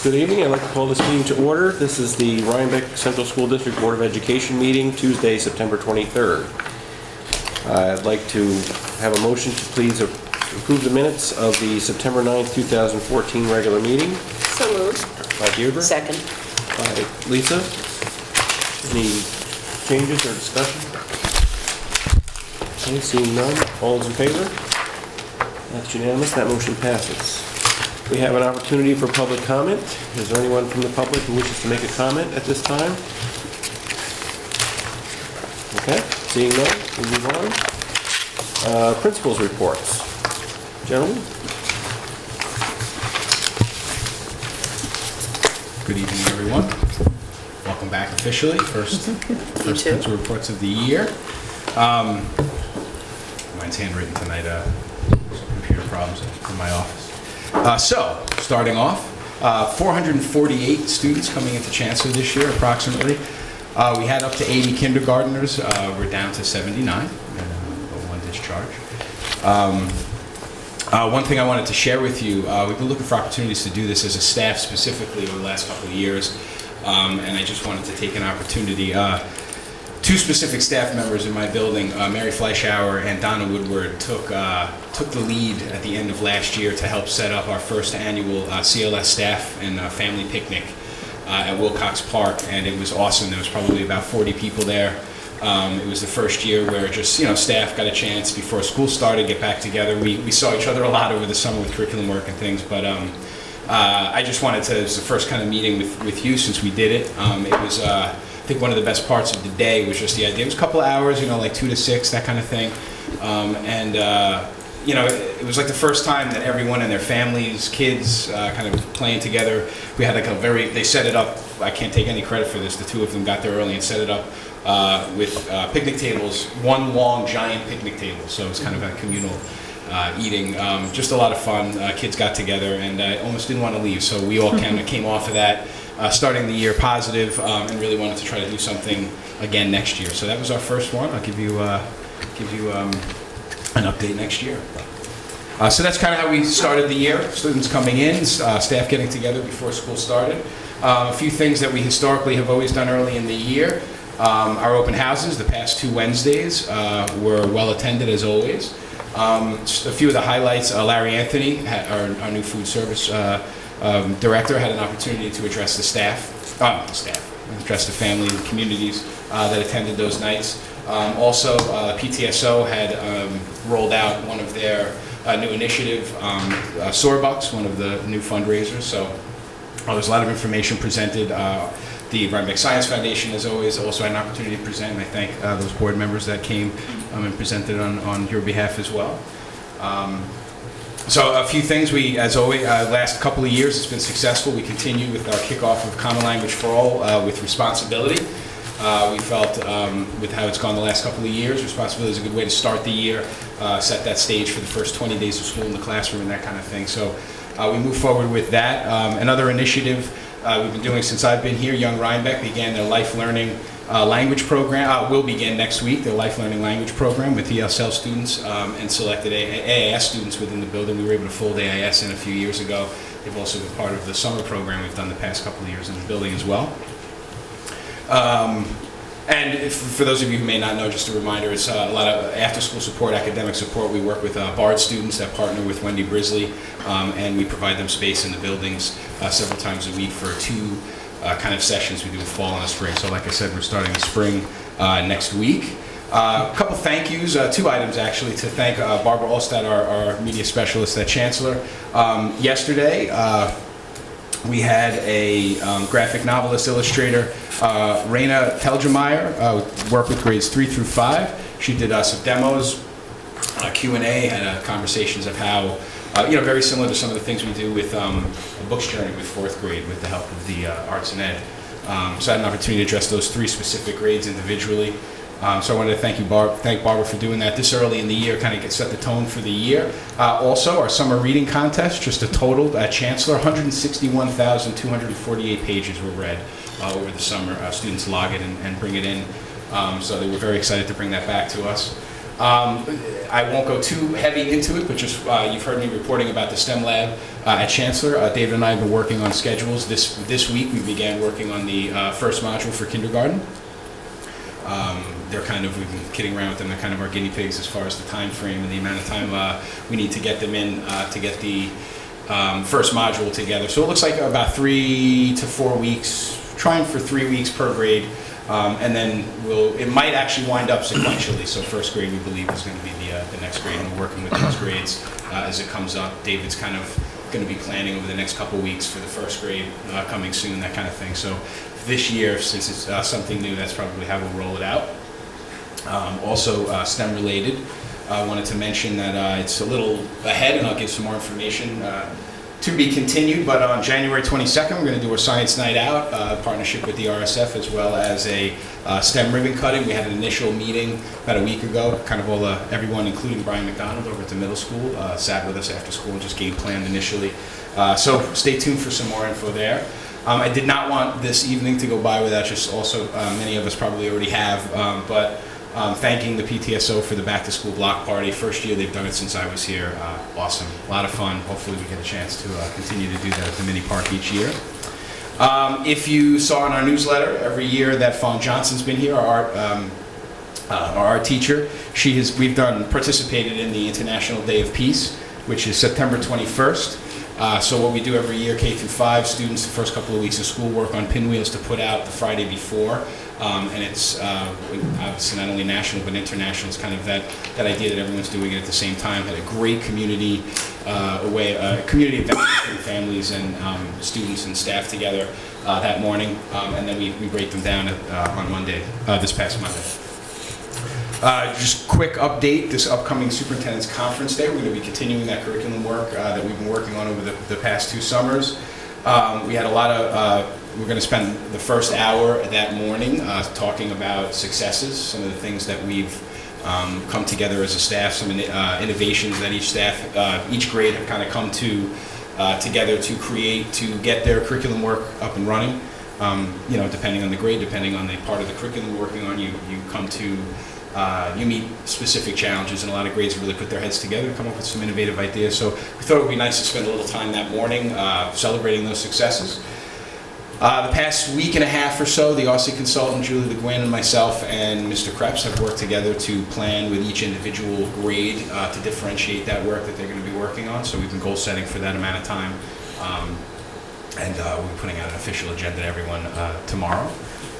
Good evening. I'd like to call this meeting to order. This is the Rhinebeck Central School District Board of Education meeting, Tuesday, September 23rd. I'd like to have a motion to please approve the minutes of the September 9th, 2014 regular meeting. So moved. By Deirdre. Second. By Lisa. Any changes or discussion? Okay, seeing none. All those in favor? That's unanimous. That motion passes. We have an opportunity for public comment. Is there anyone from the public who wishes to make a comment at this time? Okay, seeing none, we'll move on. Principals reports. Gentlemen? Good evening, everyone. Welcome back officially. First principal reports of the year. Mine's handwritten tonight. Some computer problems in my office. So, starting off, 448 students coming into Chancellor this year, approximately. We had up to 80 kindergartners. We're down to 79, one discharge. One thing I wanted to share with you, we've been looking for opportunities to do this as a staff specifically over the last couple of years, and I just wanted to take an opportunity. Two specific staff members in my building, Mary Fleischauer and Donna Woodward, took the lead at the end of last year to help set up our first annual CLS staff and family picnic at Wilcox Park, and it was awesome. There was probably about 40 people there. It was the first year where just, staff got a chance before school started, get back together. We saw each other a lot over the summer with curriculum work and things, but I just wanted to, it was the first kind of meeting with you since we did it. It was, I think one of the best parts of the day was just the idea. It was a couple of hours, like 2 to 6, that kind of thing. It was like the first time that everyone and their families, kids, kind of playing together. We had they set it up, I can't take any credit for this, the two of them got there early and set it up with picnic tables, one long giant picnic table. So it was kind of a communal eating. Just a lot of fun. Kids got together and I almost didn't want to leave. So we all kind of came off of that, starting the year positive, and really wanted to try to do something again next year. So that was our first one. I'll give you an update next year. So that's kind of how we started the year. Students coming in, staff getting together before school started. A few things that we historically have always done early in the year. Our open houses, the past 2 Wednesdays, were well attended as always. Just a few of the highlights, Larry Anthony, our new food service director, had an opportunity to address address the family and communities that attended those nights. Also, PTSO had rolled out one of their new initiative, Soarbucks, one of the new fundraisers. So there's a lot of information presented. The Rhinebeck Science Foundation, as always, also had an opportunity to present, and I thank those board members that came and presented on your behalf as well. So a few things, as always, last couple of years it's been successful. We continued with our kickoff of Common Language for All with responsibility. We felt with how it's gone the last couple of years, responsibility is a good way to start the year, set that stage for the first 20 days of school in the classroom and that kind of thing. So we move forward with that. Another initiative we've been doing since I've been here, Young Rhinebeck began their Life Learning language program, will begin next week, their Life Learning language program with ESL students and selected AIS students within the building. We were able to fold AIS in a few years ago. They've also been part of the summer program we've done the past couple of years in the building as well. And for those of you who may not know, just a reminder, it's a lot of after-school support, academic support. We work with BARD students that partner with Wendy Brisley, and we provide them space in the buildings several times a week for 2 kind of sessions we do in fall and spring. So like I said, we're starting the spring next week. A couple thank yous, 2 items actually, to thank Barbara Allstad, our media specialist at Chancellor. Yesterday, we had a graphic novelist, illustrator, Raina Telgemeier, worked with grades 3 through 5. She did some demos, Q&A, had conversations of how, very similar to some of the things we do with a books journey with 4th grade with the help of the Arts and Ed. So I had an opportunity to address those 3 specific grades individually. So I wanted to thank Barbara for doing that this early in the year, kind of set the tone for the year. Also, our summer reading contest, just a total at Chancellor, 161,248 pages were read over the summer. Students log it and bring it in. So they were very excited to bring that back to us. I won't go too heavy into it, but just you've heard me reporting about the STEM lab at Chancellor. David and I have been working on schedules. This week we began working on the first module for kindergarten. We've been kidding around with them, they're kind of our guinea pigs as far as the time frame and the amount of time we need to get them in to get the first module together. So it looks like about 3 to 4 weeks, trying for 3 weeks per grade, and then it might actually wind up sequentially. So first grade we believe is going to be the next grade, and we're working with those grades as it comes up. David's kind of going to be planning over the next couple weeks for the first grade coming soon, that kind of thing. So this year, since it's something new, that's probably how we'll roll it out. Also STEM related, I wanted to mention that it's a little ahead, and I'll give some more information to be continued, but on January 22nd we're going to do a science night out, partnership with the RSF, as well as a STEM ribbon cutting. We had an initial meeting about a week ago, kind of everyone, including Brian McDonald over at the middle school, sat with us after school and just game planned initially. So stay tuned for some more info there. I did not want this evening to go by without just also, many of us probably already have, but thanking the PTSO for the back to school block party. First year they've done it since I was here. Awesome, a lot of fun. Hopefully we get a chance to continue to do that at the mini park each year. If you saw in our newsletter, every year that Fawn Johnson's been here, our art teacher, we've participated in the International Day of Peace, which is September 21st. So what we do every year, K through 5 students, the first couple of weeks of school, work on pinwheels to put out the Friday before. And it's obviously not only national but international. It's kind of that idea that everyone's doing it at the same time. Had a great community community event with families and students and staff together that morning, and then we break them down on Monday, this past Monday. Just quick update, this upcoming Superintendent's Conference Day, we're going to be continuing that curriculum work that we've been working on over the past 2 summers. We had a lot of, we're going to spend the first hour that morning talking about successes, some of the things that we've come together as a staff, some innovations that each grade have kind of come together to create, to get their curriculum work up and running. Depending on the grade, depending on the part of the curriculum we're working on, you meet specific challenges, and a lot of grades really put their heads together and come up with some innovative ideas. So we thought it would be nice to spend a little time that morning celebrating those successes. The past week and a half or so, the Aussie consultant, Julie Le Guin, and myself and Mr. Krebs have worked together to plan with each individual grade to differentiate that work that they're going to be working on. So we've been goal setting for that amount of time. And we'll be putting out an official agenda to everyone tomorrow.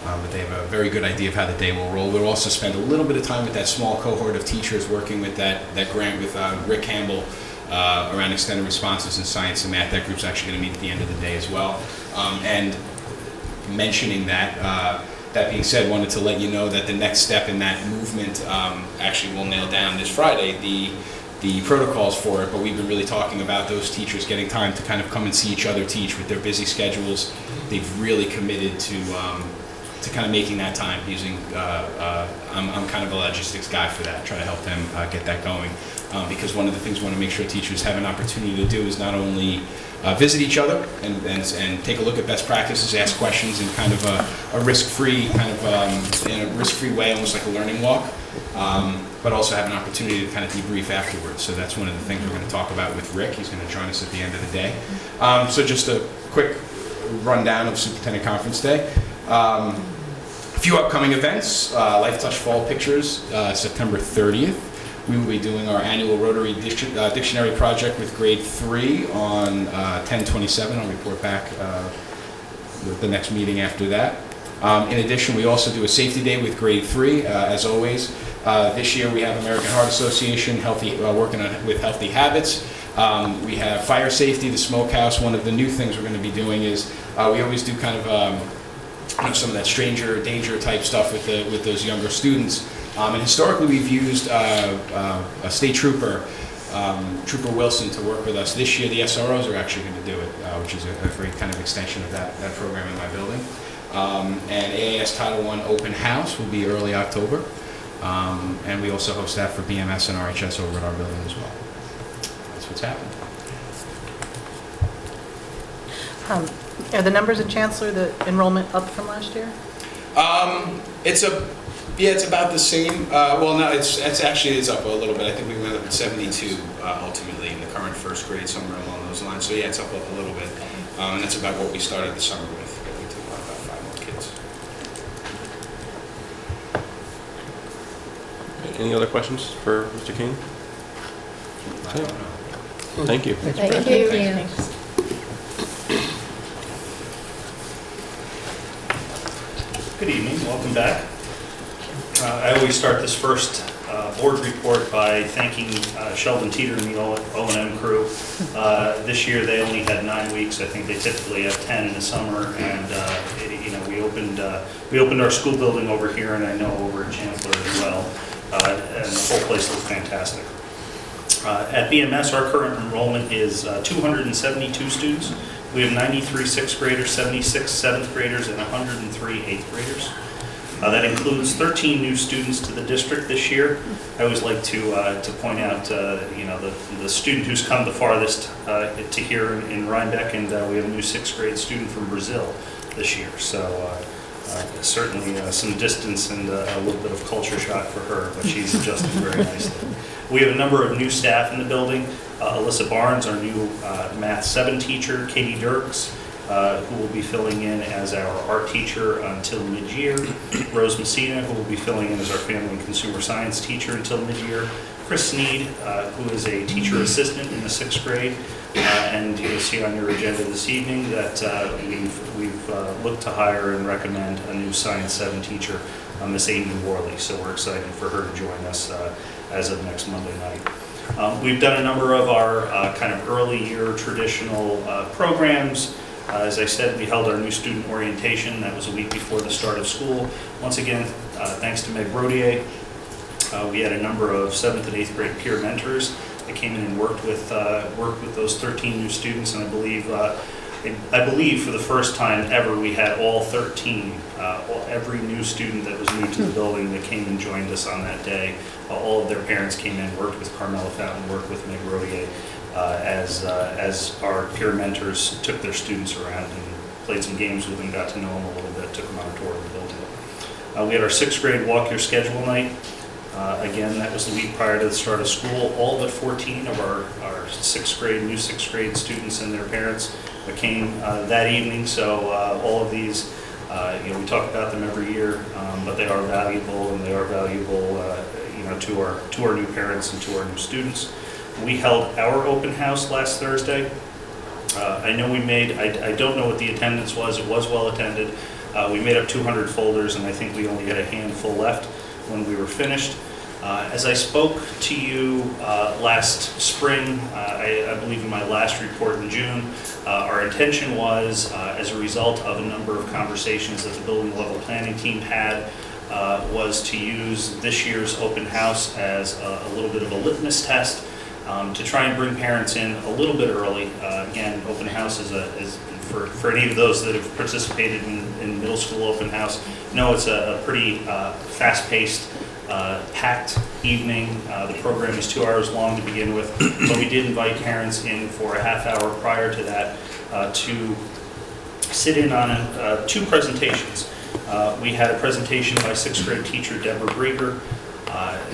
But they have a very good idea of how the day will roll. We'll also spend a little bit of time with that small cohort of teachers working with that grant with Rick Campbell around extended responses in science and math. That group's actually going to meet at the end of the day as well. And mentioning that, that being said, wanted to let you know that the next step in that movement actually will nail down this Friday the protocols for it, but we've been really talking about those teachers getting time to kind of come and see each other teach with their busy schedules. They've really committed to kind of making that time using, I'm kind of a logistics guy for that, try to help them get that going. Because one of the things we want to make sure teachers have an opportunity to do is not only visit each other and take a look at best practices, ask questions in kind of a risk-free, in a risk-free way, almost like a learning walk, but also have an opportunity to kind of debrief afterwards. So that's one of the things we're going to talk about with Rick. He's going to join us at the end of the day. So just a quick rundown of Superintendent Conference Day. A few upcoming events, Life Touch Fall Pictures, September 30th. We will be doing our annual Rotary Dictionary project with grade 3 on 10/27. I'll report back the next meeting after that. In addition, we also do a safety day with grade 3, as always. This year we have American Heart Association working with healthy habits. We have fire safety, the smokehouse. One of the new things we're going to be doing is we always do kind of some of that stranger danger type stuff with those younger students. And historically we've used a state trooper, Trooper Wilson, to work with us. This year the SROs are actually going to do it, which is a great kind of extension of that program in my building. And AAS Title I Open House will be early October. And we also host that for BMS and RHS over at our building as well. That's what's happening. Are the numbers in Chancellor, the enrollment up from last year? It's Yeah, it's about the same. Well, no, it's actually is up a little bit. I think we went up at 72 ultimately in the current first grade, somewhere along those lines. So yeah, it's up a little bit, and that's about what we started the summer with. We took on about 5 more kids. Any other questions for Mr. King? I don't know. Thank you. Thank you. Good evening, welcome back. I always start this first board report by thanking Sheldon Teeter and the O&M crew. This year they only had 9 weeks. I think they typically have 10 in the summer, and we opened our school building over here, and I know over at Chancellor as well, and the whole place looks fantastic. At BMS, our current enrollment is 272 students. We have 93 6th graders, 76 7th graders, and 103 8th graders. That includes 13 new students to the district this year. I always like to point out, the student who's come the farthest to here in Rhinebeck, and we have a new 6th grade student from Brazil this year. So certainly some distance and a little bit of culture shock for her, but she's adjusting very nicely. We have a number of new staff in the building. Alyssa Barnes, our new Math 7 teacher, Katie Dirks, who will be filling in as our art teacher until mid-year, Rose Messina, who will be filling in as our family and consumer science teacher until mid-year, Chris Sneed, who is a teacher assistant in the 6th grade, and you'll see on your agenda this evening that we've looked to hire and recommend a new Science 7 teacher, Miss Amy Worley, so we're excited for her to join us as of next Monday night. We've done a number of our kind of early year traditional programs. As I said, we held our new student orientation. That was a week before the start of school. Once again, thanks to Meg Rodier, we had a number of 7th and 8th grade peer mentors that came in and worked with those 13 new students, and I believe for the first time ever we had all 13, every new student that was new to the building that came and joined us on that day. All of their parents came in, worked with Carmela Fountain, worked with Meg Rodier, as our peer mentors took their students around and played some games with them, got to know them a little bit, took them on a tour of the building. We had our 6th grade walk your schedule night. Again, that was the week prior to the start of school. All but 14 of our new 6th grade students and their parents came that evening. So all of these, we talk about them every year, but they are valuable, and they are valuable, to our new parents and to our new students. We held our open house last Thursday. I know I don't know what the attendance was. It was well attended. We made up 200 folders, and I think we only had a handful left when we were finished. As I spoke to you last spring, I believe in my last report in June, our intention was, as a result of a number of conversations that the building level planning team had, was to use this year's open house as a little bit of a litmus test to try and bring parents in a little bit early. Again, open house is for any of those that have participated in middle school open house, know it's a pretty fast-paced, packed evening. The program is 2 hours long to begin with, but we did invite parents in for a half hour prior to that to sit in on 2 presentations. We had a presentation by 6th grade teacher Deborah Brieger.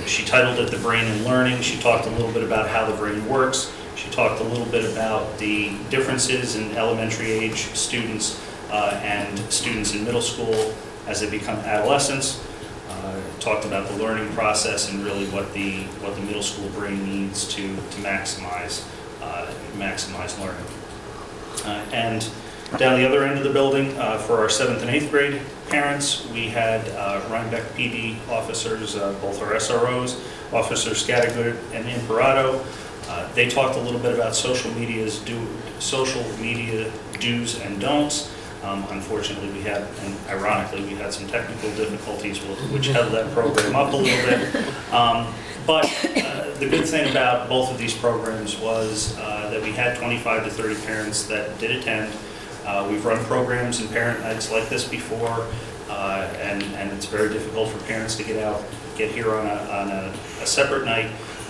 She titled it The Brain and Learning. She talked a little bit about how the brain works. She talked a little bit about the differences in elementary age students and students in middle school as they become adolescents. Talked about the learning process and really what the middle school brain needs to maximize learning. And down the other end of the building, for our 7th and 8th grade parents, we had Rhinebeck PD officers, both our SROs, Officer Scattergood and Imperato. They talked a little bit about social media do's and don'ts. Unfortunately, and ironically, we had some technical difficulties which held that program up a little bit. But the good thing about both of these programs was that we had 25 to 30 parents that did attend. We've run programs and parent nights like this before, and it's very difficult for parents to get here on a separate night.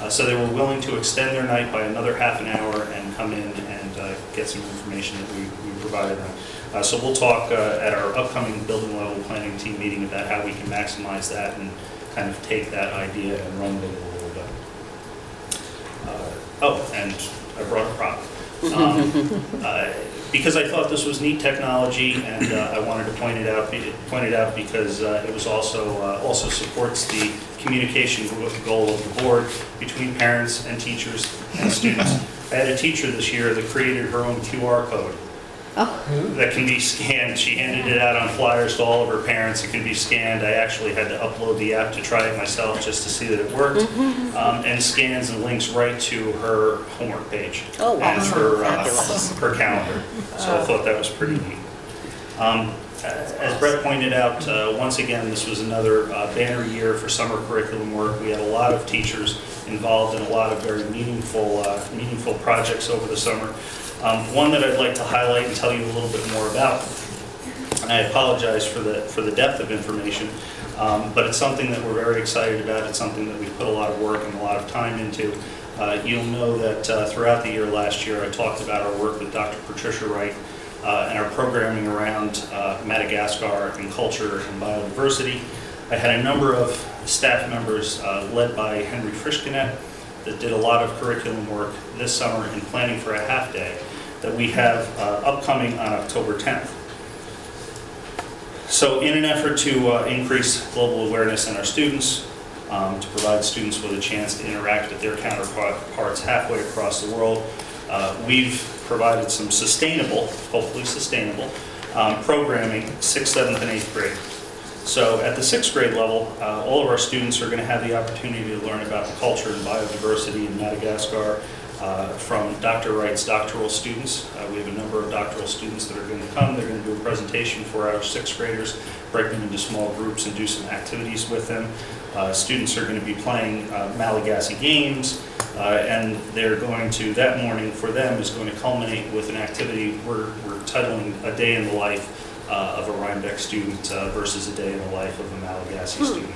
So they were willing to extend their night by another half an hour and come in and get some information that we provided them. So we'll talk at our upcoming building level planning team meeting about how we can maximize that and kind of take that idea and run with it a little bit. Oh, and I brought a prop. Because I thought this was neat technology, and I wanted to point it out because it was also supports the communication goal of the board between parents and teachers and students. I had a teacher this year that created her own QR code that can be scanned. She handed it out on flyers to all of her parents. It can be scanned. I actually had to upload the app to try it myself just to see that it worked, and scans and links right to her homework page and her calendar. So I thought that was pretty neat. As Brett pointed out, once again, this was another banner year for summer curriculum work. We had a lot of teachers involved in a lot of very meaningful projects over the summer. One that I'd like to highlight and tell you a little bit more about, and I apologize for the depth of information, but it's something that we're very excited about. It's something that we've put a lot of work and a lot of time into. You'll know that throughout the year last year, I talked about our work with Dr. Patricia Wright and our programming around Madagascar and culture and biodiversity. I had a number of staff members led by Henry Frischkinet that did a lot of curriculum work this summer in planning for a half day that we have upcoming on October 10th. So in an effort to increase global awareness in our students, to provide students with a chance to interact with their counterparts halfway across the world, we've provided some sustainable, hopefully sustainable, programming 6th, 7th, and 8th grade. So at the 6th grade level, all of our students are going to have the opportunity to learn about the culture and biodiversity in Madagascar from Dr. Wright's doctoral students. We have a number of doctoral students that are going to come. They're going to do a presentation for our 6th graders, break them into small groups and do some activities with them. Students are going to be playing Malagasy games, and they're going to, that morning for them is going to culminate with an activity we're titling A Day in the Life of a Rhinebeck student versus a day in the life of a Malagasy student.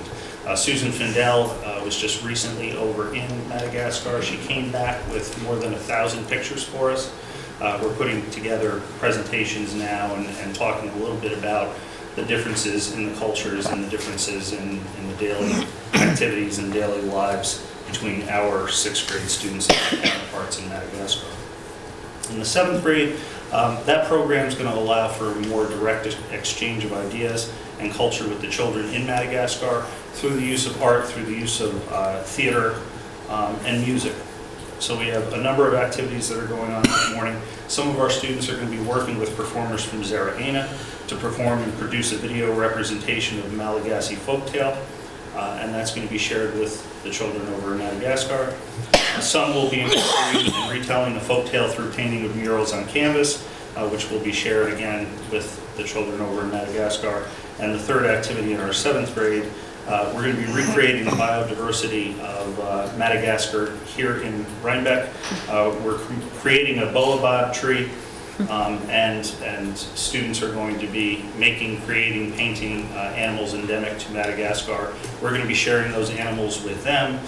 Susan Findell was just recently over in Madagascar. She came back with more than 1,000 pictures for us. We're putting together presentations now and talking a little bit about the differences in the cultures and the differences in the daily activities and daily lives between our 6th grade students and their counterparts in Madagascar. In the 7th grade, that program is going to allow for a more direct exchange of ideas and culture with the children in Madagascar through the use of art, through the use of theater and music. So we have a number of activities that are going on this morning. Some of our students are going to be working with performers from Zaraena to perform and produce a video representation of Malagasy folktale, and that's going to be shared with the children over in Madagascar. Some will be incorporating and retelling the folktale through painting of murals on canvas, which will be shared again with the children over in Madagascar. And the third activity in our 7th grade, we're going to be recreating the biodiversity of Madagascar here in Rhinebeck. We're creating a baobab tree, and students are going to be creating, painting animals endemic to Madagascar. We're going to be sharing those animals with them.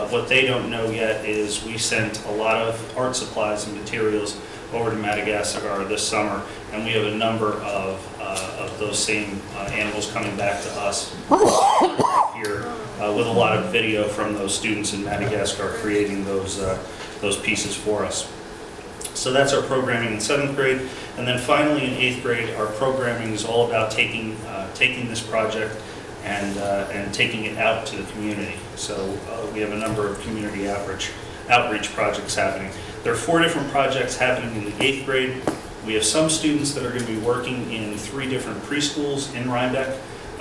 What they don't know yet is we sent a lot of art supplies and materials over to Madagascar this summer, and we have a number of those same animals coming back to us here with a lot of video from those students in Madagascar creating those pieces for us. So that's our programming in 7th grade. And then finally in 8th grade, our programming is all about taking this project and taking it out to the community. So we have a number of community outreach projects happening. There are 4 different projects happening in the 8th grade. We have some students that are going to be working in 3 different preschools in Rhinebeck.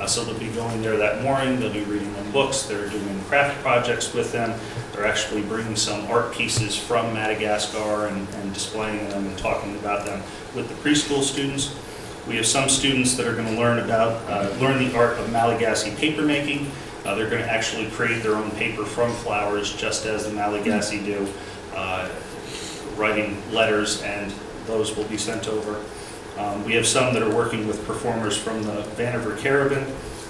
So they'll be going there that morning, they'll be reading them books, they're doing craft projects with them, they're actually bringing some art pieces from Madagascar and displaying them and talking about them with the preschool students. We have some students that are going to learn the art of Malagasy paper making. They're going to actually create their own paper from flowers, just as the Malagasy do, writing letters, and those will be sent over. We have some that are working with performers from the Vaniver Carabin.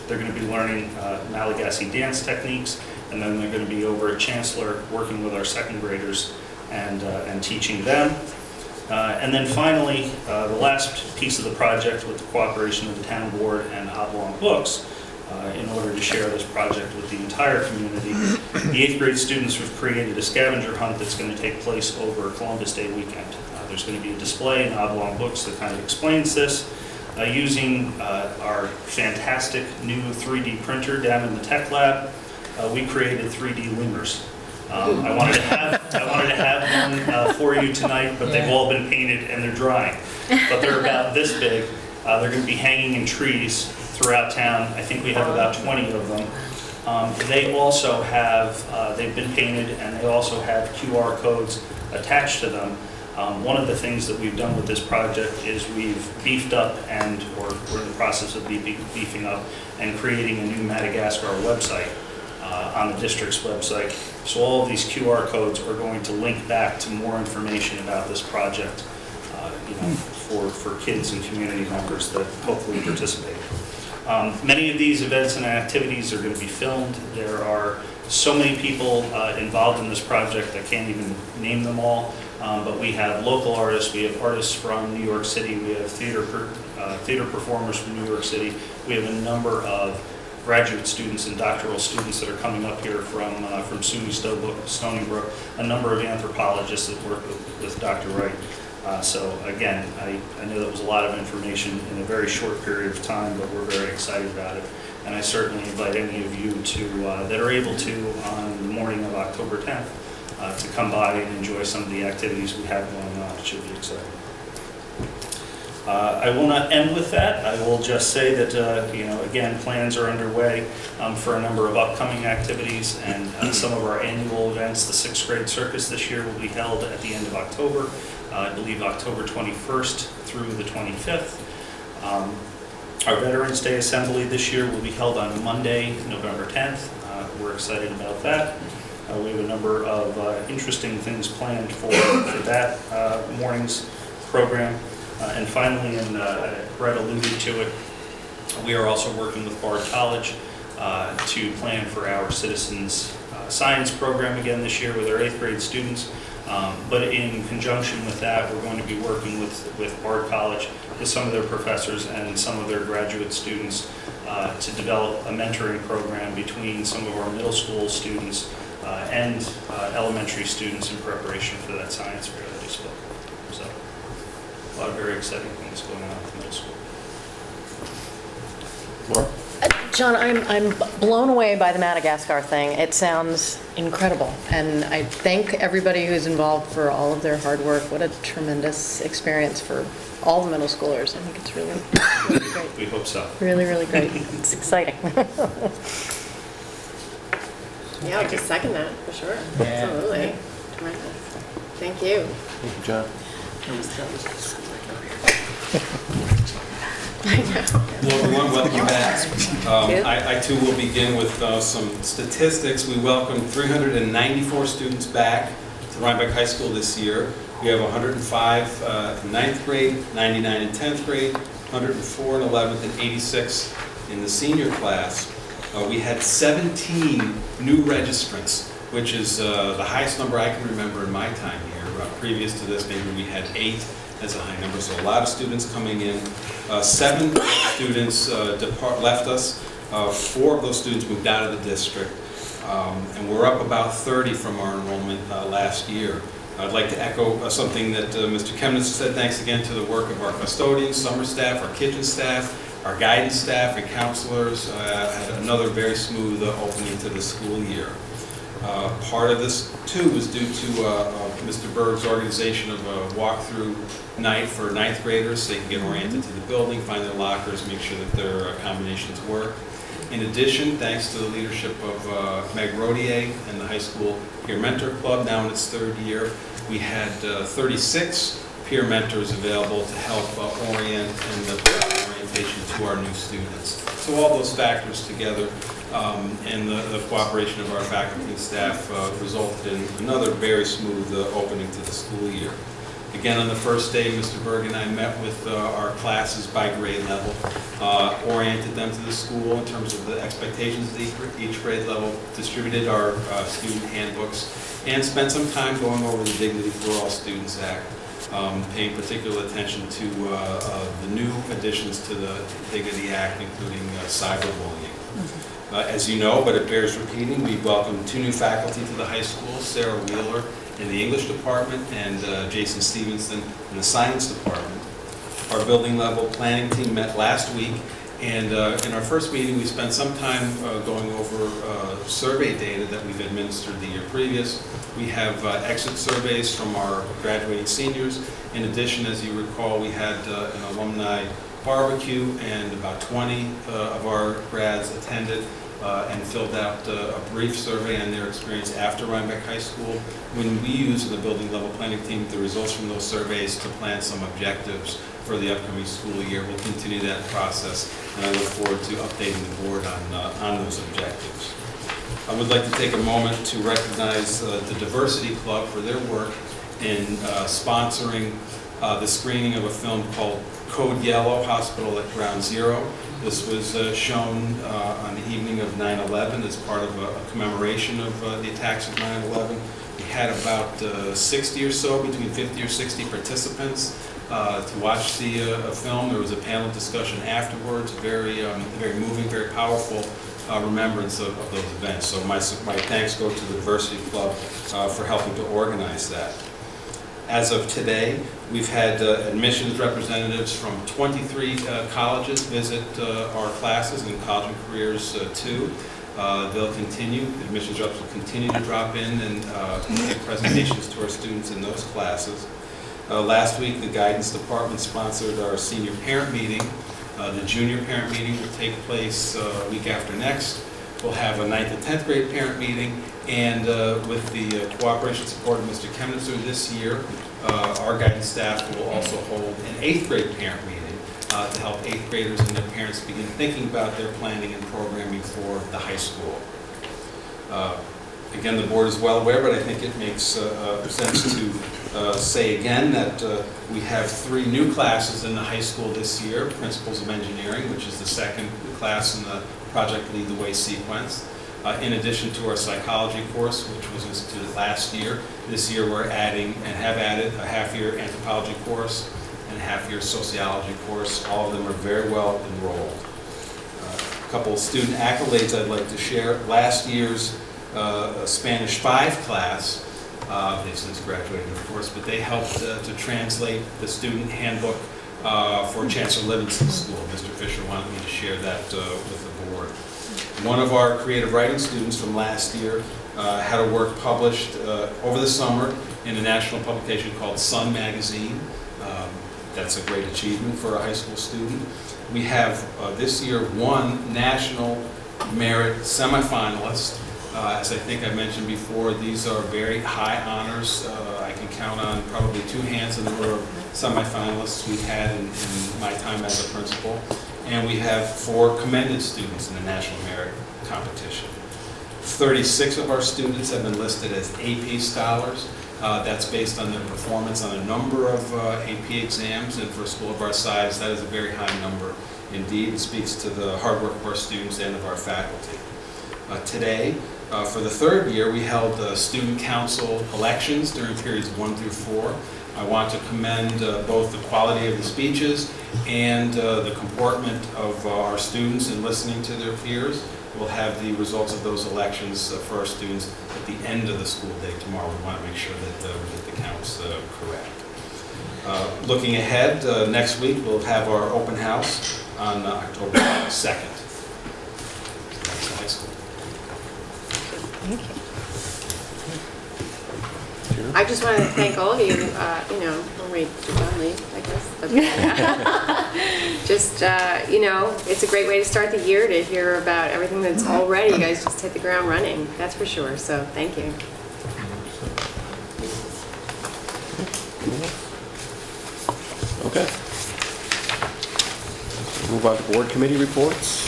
They're going to be learning Malagasy dance techniques, and then they're going to be over at Chancellor working with our 2nd graders and teaching them. And then finally, the last piece of the project, with the cooperation of the town board and Oblong Books, in order to share this project with the entire community, the 8th grade students have created a scavenger hunt that's going to take place over Columbus Day weekend. There's going to be a display in Oblong Books that kind of explains this. Using our fantastic new 3D printer down in the tech lab, we created 3D lemurs. I wanted to have one for you tonight, but they've all been painted and they're drying. But they're about this big. They're going to be hanging in trees throughout town. I think we have about 20 of them. They also have, they've been painted, and they also have QR codes attached to them. One of the things that we've done with this project is we've beefed up or we're in the process of beefing up and creating a new Madagascar website on the district's website. So all of these QR codes are going to link back to more information about this project, for kids and community members that hopefully participate. Many of these events and activities are going to be filmed. There are so many people involved in this project, I can't even name them all. But we have local artists, we have artists from New York City, we have theater performers from New York City. We have a number of graduate students and doctoral students that are coming up here from SUNY Stony Brook, a number of anthropologists that work with Dr. Wright. So again, I know that was a lot of information in a very short period of time, but we're very excited about it. And I certainly invite any of you that are able to on the morning of October 10th to come by and enjoy some of the activities we have going on. It should be exciting. I will not end with that. I will just say that, again, plans are underway for a number of upcoming activities, and some of our annual events. The 6th grade circus this year will be held at the end of October, I believe October 21st through the 25th. Our Veterans Day Assembly this year will be held on Monday, November 10th. We're excited about that. We have a number of interesting things planned for that morning's program. And finally, and Brett alluded to it, we are also working with Bard College to plan for our Citizens Science program again this year with our 8th grade students. But in conjunction with that, we're going to be working with Bard College, with some of their professors and some of their graduate students to develop a mentoring program between some of our middle school students and elementary students in preparation for that science fair that I spoke of. So, a lot of very exciting things going on at the middle school. Laura? John, I'm blown away by the Madagascar thing. It sounds incredible, and I thank everybody who's involved for all of their hard work. What a tremendous experience for all the middle schoolers. I think it's really, really great. We hope so. Really, really great. It's exciting. Yeah, I'll just second that for sure. Yeah. Absolutely. Tremendous. Thank you. Thank you, John. I know. Hello everyone, welcome back. I too will begin with some statistics. We welcomed 394 students back to Rhinebeck High School this year. We have 105 in 9th grade, 99 in 10th grade, 104 in 11th, and 86 in the senior class. We had 17 new registrants, which is the highest number I can remember in my time here. Previous to this, maybe we had 8 as a high number, so a lot of students coming in. 7 students left us. 4 of those students moved out of the district, and we're up about 30 from our enrollment last year. I'd like to echo something that Mr. Kemnitz said. Thanks again to the work of our custodians, summer staff, our kitchen staff, our guidance staff, and counselors. Had another very smooth opening to the school year. Part of this, too, was due to Mr. Berg's organization of a walkthrough night for 9th graders so they can get oriented to the building, find their lockers, make sure that their combinations work. In addition, thanks to the leadership of Meg Rodier and the high school peer mentor club, now in its 3rd year, we had 36 peer mentors available to help orient and the orientation to our new students. So all those factors together and the cooperation of our faculty and staff resulted in another very smooth opening to the school year. Again, on the first day, Mr. Berg and I met with our classes by grade level, oriented them to the school in terms of the expectations of each grade level, distributed our student handbooks, and spent some time going over the Dignity for All Students Act, paying particular attention to the new additions to the Dignity Act, including cyberbullying. As you know, but it bears repeating, we welcomed 2 new faculty to the high school, Sarah Wheeler in the English department and Jason Stevenson in the science department. Our building level planning team met last week, and in our first meeting we spent some time going over survey data that we've administered the year previous. We have exit surveys from our graduating seniors. In addition, as you recall, we had an alumni barbecue, and about 20 of our grads attended and filled out a brief survey on their experience after Rhinebeck High School. When we use in the building level planning team the results from those surveys to plan some objectives for the upcoming school year, we'll continue that process, and I look forward to updating the board on those objectives. I would like to take a moment to recognize the Diversity Club for their work in sponsoring the screening of a film called Code Yellow, Hospital at Ground Zero. This was shown on the evening of 9/11 as part of a commemoration of the attacks of 9/11. We had about 60 or so, between 50 or 60 participants to watch the film. There was a panel discussion afterwards, very moving, very powerful remembrance of those events. So my thanks go to the Diversity Club for helping to organize that. As of today, we've had admissions representatives from 23 colleges visit our classes, and college and careers too. They'll continue, admissions reps will continue to drop in and make presentations to our students in those classes. Last week, the guidance department sponsored our senior parent meeting. The junior parent meeting will take place week after next. We'll have a 9th and 10th grade parent meeting, and with the cooperation and support of Mr. Chemnitzer this year, our guidance staff will also hold an 8th grade parent meeting to help 8th graders and their parents begin thinking about their planning and programming for the high school. Again, the board is well aware, but I think it makes sense to say again that we have 3 new classes in the high school this year, Principles of Engineering, which is the 2nd class in the Project Lead the Way sequence. In addition to our psychology course, which was instituted last year, this year we're adding and have added a half-year anthropology course and a half-year sociology course. All of them are very well enrolled. A couple of student accolades I'd like to share. Last year's Spanish 5 class, they've since graduated of course, but they helped to translate the student handbook for Chancellor Livingston School. Mr. Fisher wanted me to share that with the board. One of our creative writing students from last year had a work published over the summer in a national publication called Sun Magazine. That's a great achievement for a high school student. We have this year 1 national merit semifinalist. As I think I mentioned before, these are very high honors. I can count on probably 2 hands the number of semifinalists we've had in my time as a principal. And we have 4 commended students in the National Merit Competition. 36 of our students have been listed as AP scholars. That's based on their performance on a number of AP exams, and for a school of our size, that is a very high number. Indeed, it speaks to the hard work of our students and of our faculty. Today, for the 3rd year, we held student council elections during periods 1 through 4. I want to commend both the quality of the speeches and the comportment of our students in listening to their peers. We'll have the results of those elections for our students at the end of the school day tomorrow. We want to make sure that we get the counts correct. Looking ahead, next week we'll have our open house on October 2nd. That's the high school. Thank you. I just want to thank all of you, when we done leave, I guess. But, just, it's a great way to start the year to hear about everything that's already, you guys just hit the ground running, that's for sure, so thank you. Okay. Move on to board committee reports.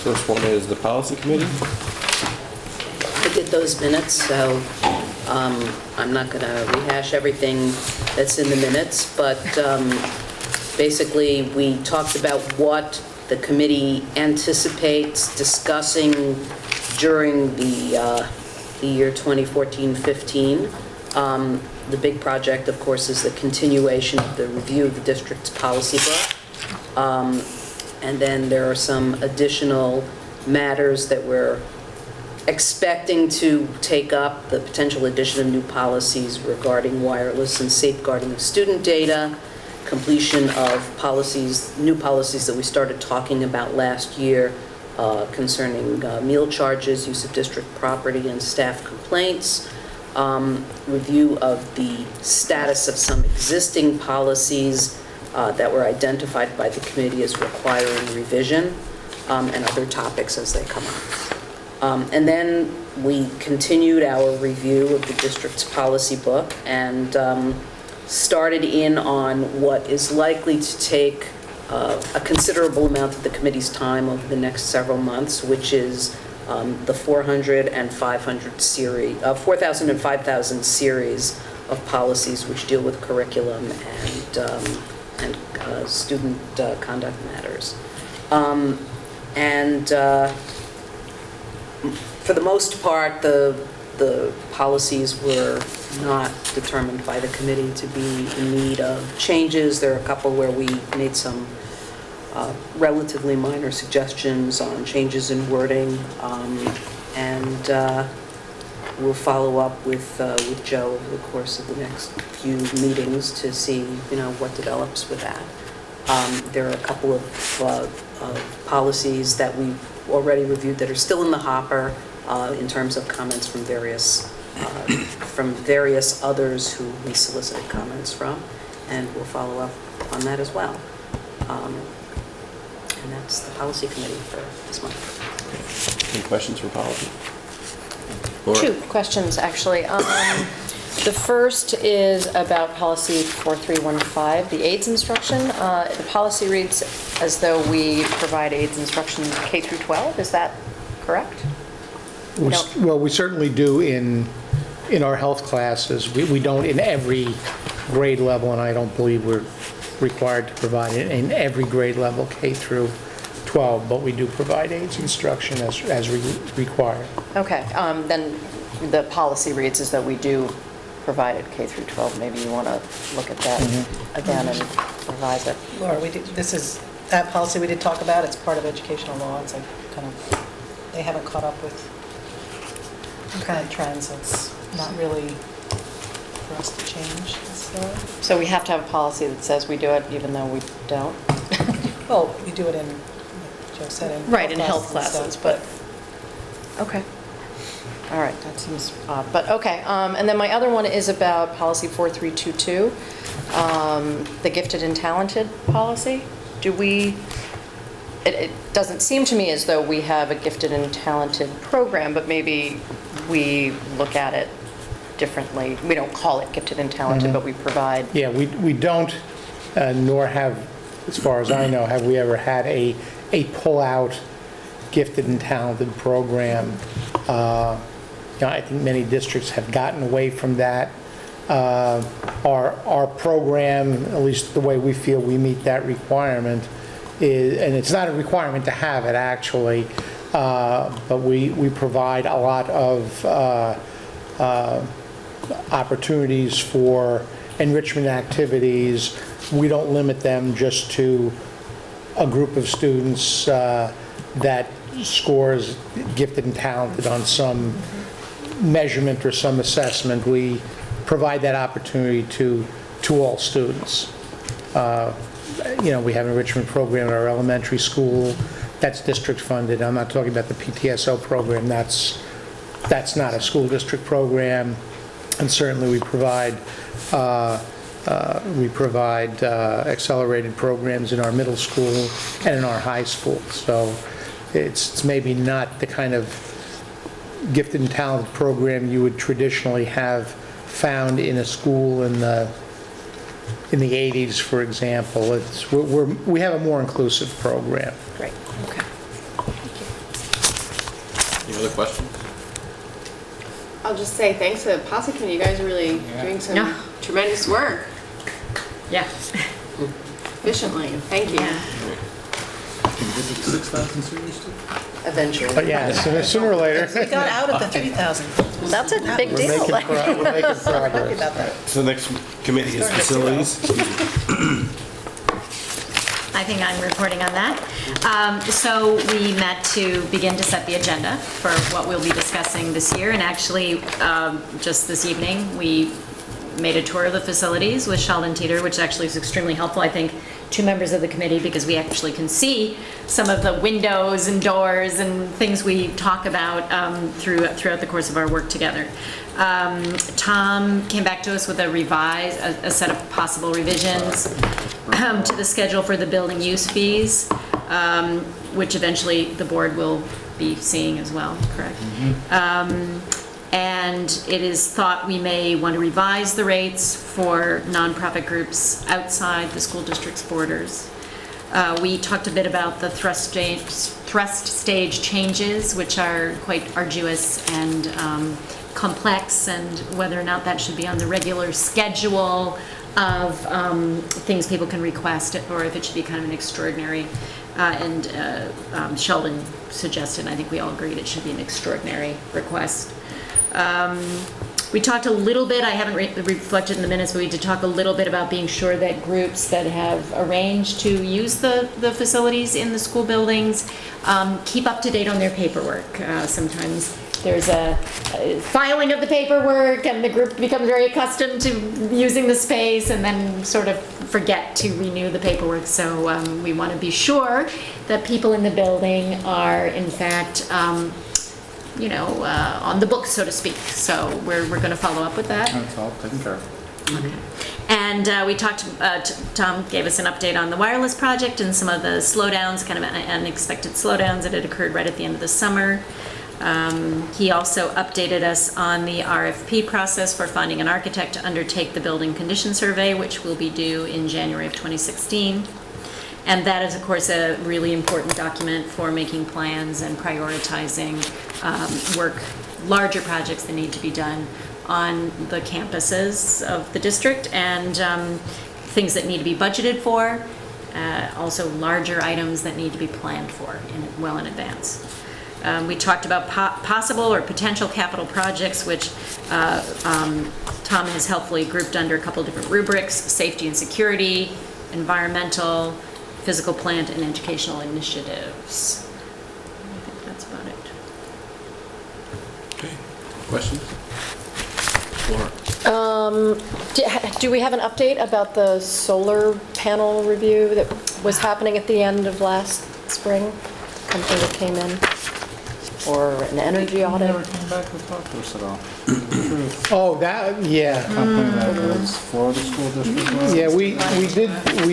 First one is the policy committee. I did those minutes, so I'm not going to rehash everything that's in the minutes, but basically, we talked about what the committee anticipates discussing during the year 2014-15. The big project, of course, is the continuation of the review of the district's policy book. And then there are some additional matters that we're expecting to take up, the potential addition of new policies regarding wireless and safeguarding of student data, completion of policies, new policies that we started talking about last year concerning meal charges, use of district property, and staff complaints, review of the status of some existing policies that were identified by the committee as requiring revision, and other topics as they come up. And then we continued our review of the district's policy book and started in on what is likely to take a considerable amount of the committee's time over the next several months, which is the 400 and 500 series, 4,000 and 5,000 series of policies which deal with curriculum and student conduct matters. For the most part, the policies were not determined by the committee to be in need of changes. There are a couple where we made some relatively minor suggestions on changes in wording, and we'll follow up with Joe over the course of the next few meetings to see, what develops with that. There are a couple of policies that we've already reviewed that are still in the hopper in terms of comments from various others who we solicited comments from, and we'll follow up on that as well. And that's the policy committee for this month. Any questions for policy? Laura? 2 questions, actually. The first is about policy 4315, the AIDS instruction. The policy reads as though we provide AIDS instruction K through 12. Is that correct? Well, we certainly do in our health classes. We don't in every grade level, and I don't believe we're required to provide it in every grade level, K through 12, but we do provide AIDS instruction as required. Okay, then the policy reads as though we do provide it K through 12. Maybe you want to look at that again and revise it. Laura, this is that policy we did talk about. It's part of educational law. It's like they haven't caught up with current trends. It's not really for us to change. So we have to have a policy that says we do it even though we don't? Well, you do it in, like Joe said, in Right, in health and classes, stuff, but, okay. All right, that seems odd, but okay. And then my other one is about policy 4322, the gifted and talented policy. It doesn't seem to me as though we have a gifted and talented program, but maybe we look at it differently. We don't call it gifted and talented, but we provide. Yeah, we don't, nor have, as far as I know, have we ever had a pull-out gifted and talented program. I think many districts have gotten away from that. Our program, at least the way we feel we meet that requirement, is, and it's not a requirement to have it actually, but we provide a lot of opportunities for enrichment activities. We don't limit them just to a group of students that scores gifted and talented on some measurement or some assessment. We provide that opportunity to all students. We have an enrichment program at our elementary school that's district funded. I'm not talking about the PTSO program. That's not a school district program. And certainly we provide accelerated programs in our middle school and in our high school. So it's maybe not the kind of gifted and talented program you would traditionally have found in a school in the 80s, for example. We have a more inclusive program. Great, okay. Thank you. Any other questions? I'll just say thanks to the policy committee. You guys are really doing some Yeah. tremendous work Yeah. efficiently. Thank you. Eventually. But yeah, sooner or later, We got out of the 3,000. That's a big we're deal. making progress. Happy about that. So the next committee is facilities. I think I'm reporting on that. So we met to begin to set the agenda for what we'll be discussing this year. And actually, just this evening, we made a tour of the facilities with Sheldon Teeter, which actually is extremely helpful, I think, to members of the committee, because we actually can see some of the windows and doors and things we talk about throughout the course of our work together. Tom came back to us with a set of possible revisions to the schedule for the building use fees, which eventually the board will be seeing as well, correct? And it is thought we may want to revise the rates for nonprofit groups outside the school district's borders. We talked a bit about the thrust stage changes, which are quite arduous and complex, and whether or not that should be on the regular schedule of things people can request, or if it should be kind of an extraordinary. Sheldon suggested, and I think we all agreed, it should be an extraordinary request. We talked a little bit, I haven't reflected in the minutes, but we did talk a little bit about being sure that groups that have arranged to use the facilities in the school buildings keep up to date on their paperwork. Sometimes there's a filing of the paperwork and the group becomes very accustomed to using the space and then sort of forget to renew the paperwork. So we want to be sure that people in the building are in fact on the books, so to speak. So we're going to follow up with that. That's all taken care of. Okay. And we talked, Tom gave us an update on the wireless project and some of the slowdowns, kind of unexpected slowdowns that had occurred right at the end of the summer. He also updated us on the RFP process for finding an architect to undertake the building condition survey, which will be due in January of 2016. And that is, of course, a really important document for making plans and prioritizing larger projects that need to be done on the campuses of the district, and things that need to be budgeted for, also larger items that need to be planned for well in advance. We talked about possible or potential capital projects, which Tom has helpfully grouped under a couple of different rubrics: safety and security, environmental, physical plant, and educational initiatives. I think that's about it. Okay. Questions? Laura? Do we have an update about the solar panel review that was happening at the end of last spring? Company that came in, or an energy audit? Never came back to talk to us at all. Oh, that, yeah. Company that was for the school district. Yeah, we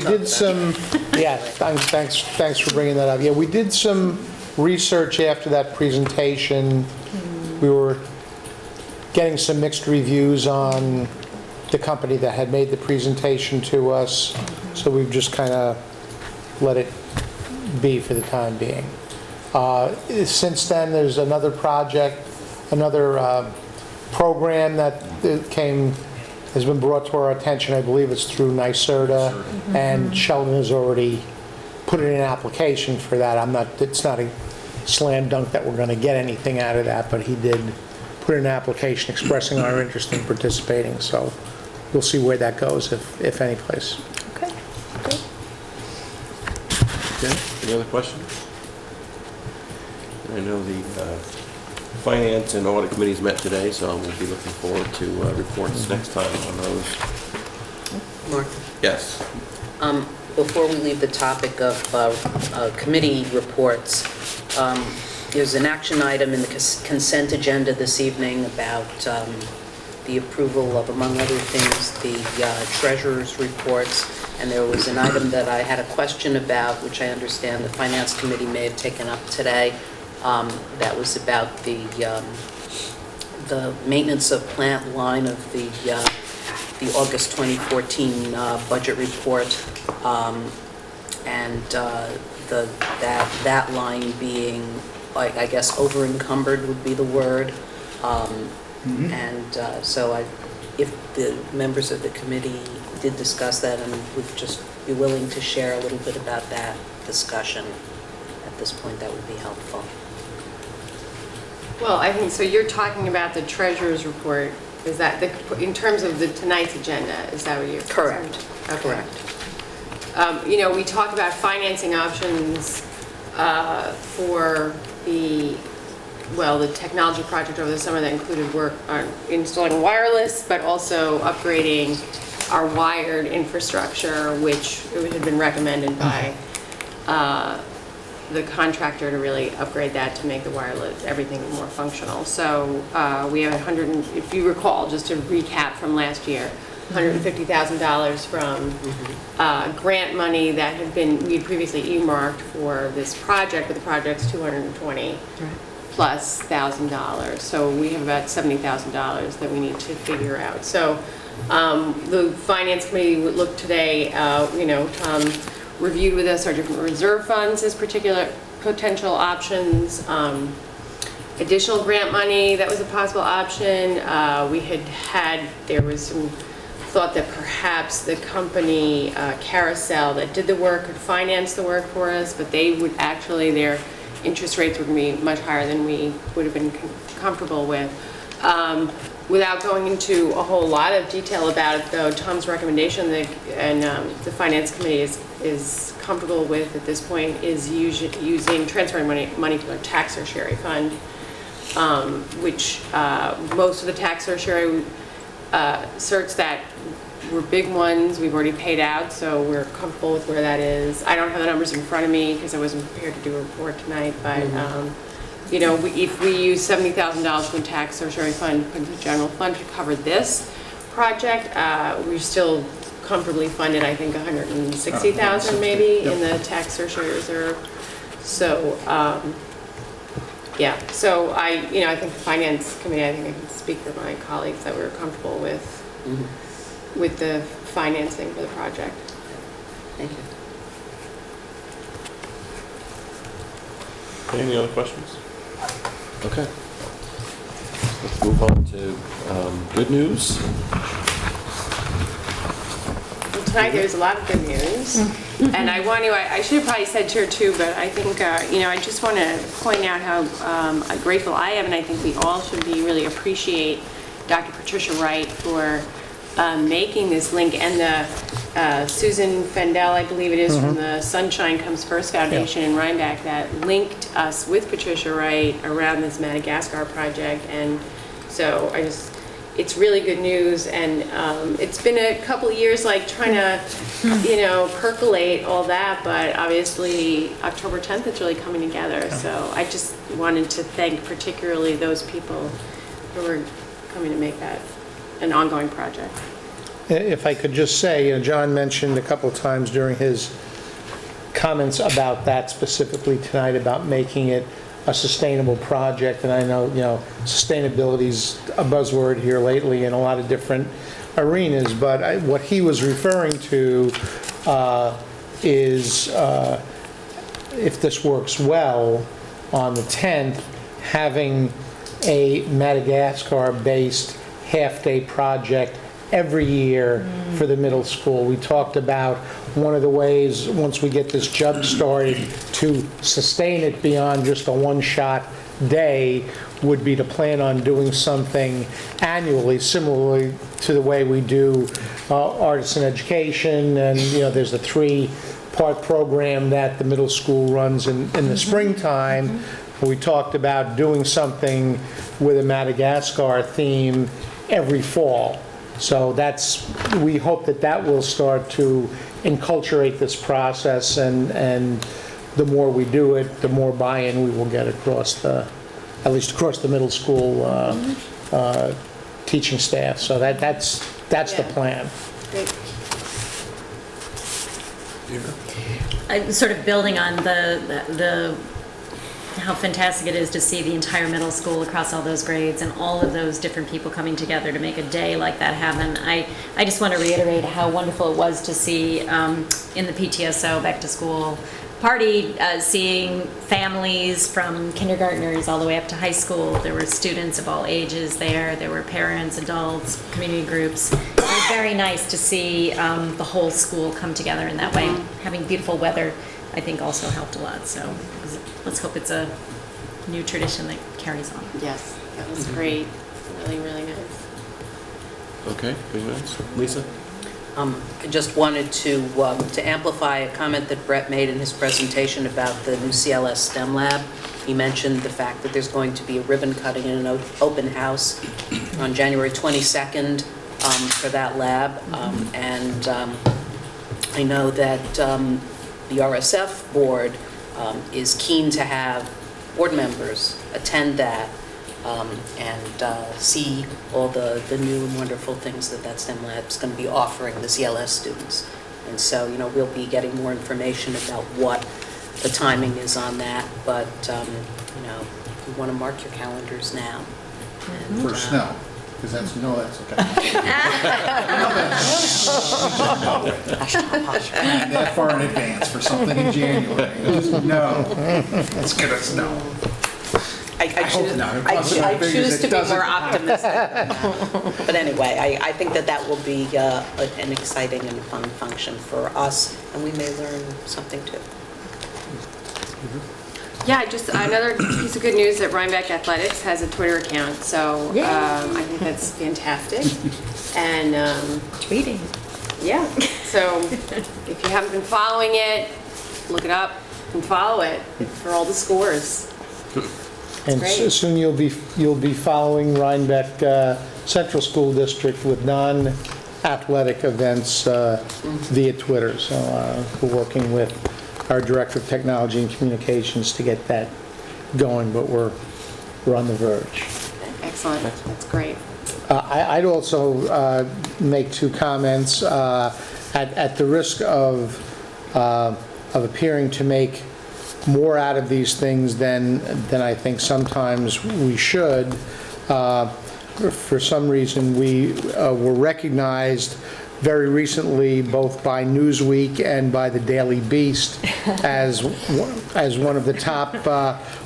did some, yeah, thanks for bringing that up. Yeah, we did some research after that presentation. We were getting some mixed reviews on the company that had made the presentation to us, so we've just kind of let it be for the time being. Since then, there's another project, another program that has been brought to our attention. I believe it's through NYSERDA, and Sheldon has already put in an application for that. It's not a slam dunk that we're going to get anything out of that, but he did put in an application expressing our interest in participating. So we'll see where that goes, if any place. Okay, great. Okay, any other questions? I know the Finance and Audit Committees met today, so we'll be looking forward to reports next time on those. Mark? Yes. Before we leave the topic of committee reports, there's an action item in the consent agenda this evening about the approval of, among other things, the treasurer's reports. And there was an item that I had a question about, which I understand the Finance Committee may have taken up today. That was about the maintenance of plant line of the August 2014 budget report, and that line being I guess over-encumbered would be the word. And so if the members of the committee did discuss that and would just be willing to share a little bit about that discussion at this point, that would be helpful. Well, I think, so you're talking about the treasurer's report, is that, in terms of tonight's agenda, is that what you're? Correct. Okay. Correct. You know, we talk about financing options for the technology project over the summer that included work on installing wireless, but also upgrading our wired infrastructure, which had been recommended by the contractor to really upgrade that to make the wireless, everything more functional. So we have if you recall, just to recap from last year, $150,000 from grant money that we had previously earmarked for this project, but the project's $220 plus $1,000. So we have about $70,000 that we need to figure out. So the finance committee would look today, Tom reviewed with us our different reserve funds as particular potential options. Additional grant money, that was a possible option. There was some thought that perhaps the company Carousel that did the work could finance the work for us, but they would actually, their interest rates would be much higher than we would have been comfortable with. Without going into a whole lot of detail about it, though, Tom's recommendation and the Finance Committee is comfortable with at this point is transferring money to a tax tertiary fund, which most of the tax tertiary certs that were big ones we've already paid out, so we're comfortable with where that is. I don't have the numbers in front of me because I wasn't prepared to do a report tonight, but if we use $70,000 from the tax tertiary fund, put into the general fund to cover this project, we're still comfortably funded, I think, $160,000 maybe in the tax tertiary reserve. So, so I think the Finance Committee, I think I can speak for my colleagues that we're comfortable with the financing for the project. Thank you. Any other questions? Okay. Let's move on to good news. Well, tonight there's a lot of good news. And I should have probably said here too, but I think, I just want to point out how grateful I am, and I think we all should really appreciate Dr. Patricia Wright for making this link, and the Susan Fendel, I believe it is, from the Sunshine Comes First Foundation in Rhinebeck, that linked us with Patricia Wright around this Madagascar project. And so it's really good news, and it's been a couple of years trying to percolate all that, but obviously October 10th it's really coming together. So I just wanted to thank particularly those people who are coming to make that an ongoing project. If I could just say, John mentioned a couple of times during his comments about that specifically tonight, about making it a sustainable project, and I know, sustainability's a buzzword here lately in a lot of different arenas, but what he was referring to is, if this works well, on the 10th, having a Madagascar-based half-day project every year for the middle school. We talked about one of the ways, once we get this jump started, to sustain it beyond just a one-shot day would be to plan on doing something annually, similarly to the way we do artisan education, and there's a 3-part program that the middle school runs in the springtime. We talked about doing something with a Madagascar theme every fall. So we hope that will start to enculturate this process, and the more we do it, the more buy-in we will get at least across the middle school teaching staff. So that's the plan. Great. Sort of building on the how fantastic it is to see the entire middle school across all those grades and all of those different people coming together to make a day like that happen. I just want to reiterate how wonderful it was to see in the PTSO back to school party, seeing families from kindergartners all the way up to high school. There were students of all ages there. There were parents, adults, community groups. It was very nice to see the whole school come together in that way. Having beautiful weather, I think, also helped a lot. So let's hope it's a new tradition that carries on. Yes, that was great. Really, really nice. Okay, good news. Lisa? I just wanted to amplify a comment that Brett made in his presentation about the new CLS STEM Lab. He mentioned the fact that there's going to be a ribbon cutting and an open house on January 22nd for that lab. And I know that the RSF board is keen to have board members attend that and see all the new and wonderful things that STEM Lab is going to be offering the CLS students. And so, we'll be getting more information about what the timing is on that, but, you want to mark your calendars now. And, For snow, because that's okay. That far in advance for something in January. Just no, it's gonna snow. I hope not. It I crosses my fingers choose it to be doesn't more happen. optimistic. But anyway, I think that will be an exciting and fun function for us, and we may learn something too. Yeah, just another piece of good news that Rhinebeck Athletics has a Twitter account, so I think that's fantastic. And Tweeting. yeah, so if you haven't been following it, look it up and follow it for all the scores. And great. soon you'll be following Rhinebeck Central School District with non-athletic events via Twitter. So we're working with our Director of Technology and Communications to get that going, but we're on the verge. Excellent, that's great. I'd also make two comments at the risk of appearing to make more out of these things than I think sometimes we should. For some reason, we were recognized very recently, both by Newsweek and by the Daily Beast, as one of the top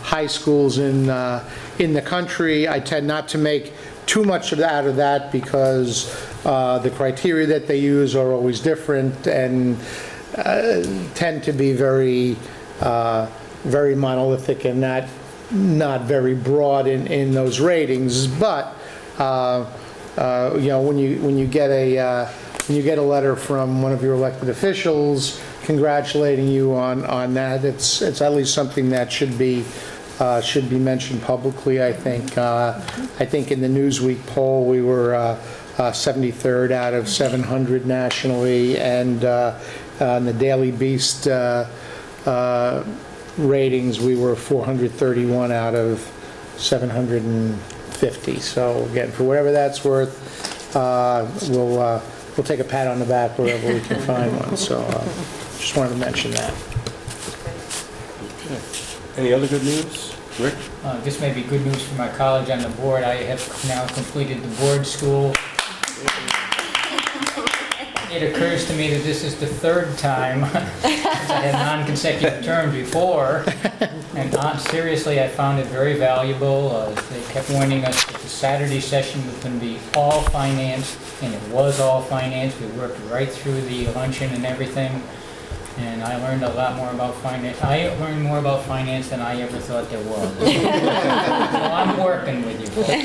high schools in the country. I tend not to make too much out of that because the criteria that they use are always different and tend to be very monolithic and not very broad in those ratings. But when you get a letter from one of your elected officials congratulating you on that, it's at least something that should be mentioned publicly. I think in the Newsweek poll we were 73rd out of 700 nationally, and in the Daily Beast ratings we were 431 out of 750. So again, for whatever that's worth, we'll take a pat on the back wherever we can find one. So just wanted to mention that. Okay. Any other good news? Rick? This may be good news for my colleague on the board. I have now completed the board school. It occurs to me that this is the third time. I had non-consecutive terms before, and seriously, I found it very valuable. They kept warning us that the Saturday session was going to be all finance, and it was all finance. We worked right through the luncheon and everything, and I learned a lot more about finance. I learned more about finance than I ever thought there was. So I'm working with you. Thank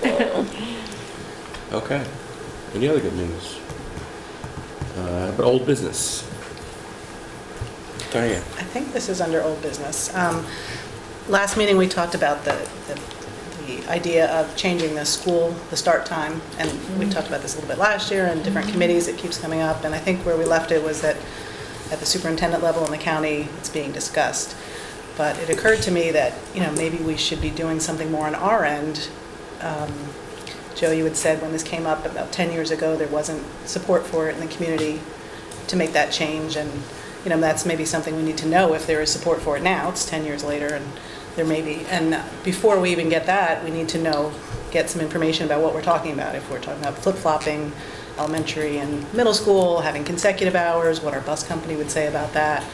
you. Okay. Any other good news? But old business. Diane? I think this is under old business. Last meeting, we talked about the idea of changing the start time, and we talked about this a little bit last year in different committees. It keeps coming up, and I think where we left it was that at the superintendent level in the county, it's being discussed. But it occurred to me that, maybe we should be doing something more on our end. Joe, you had said when this came up about 10 years ago, there wasn't support for it in the community to make that change, and that's maybe something we need to know if there is support for it now. It's 10 years later, and there may be. And before we even get that, we need to get some information about what we're talking about. If we're talking about flip-flopping elementary and middle school, having consecutive hours, what our bus company would say about that.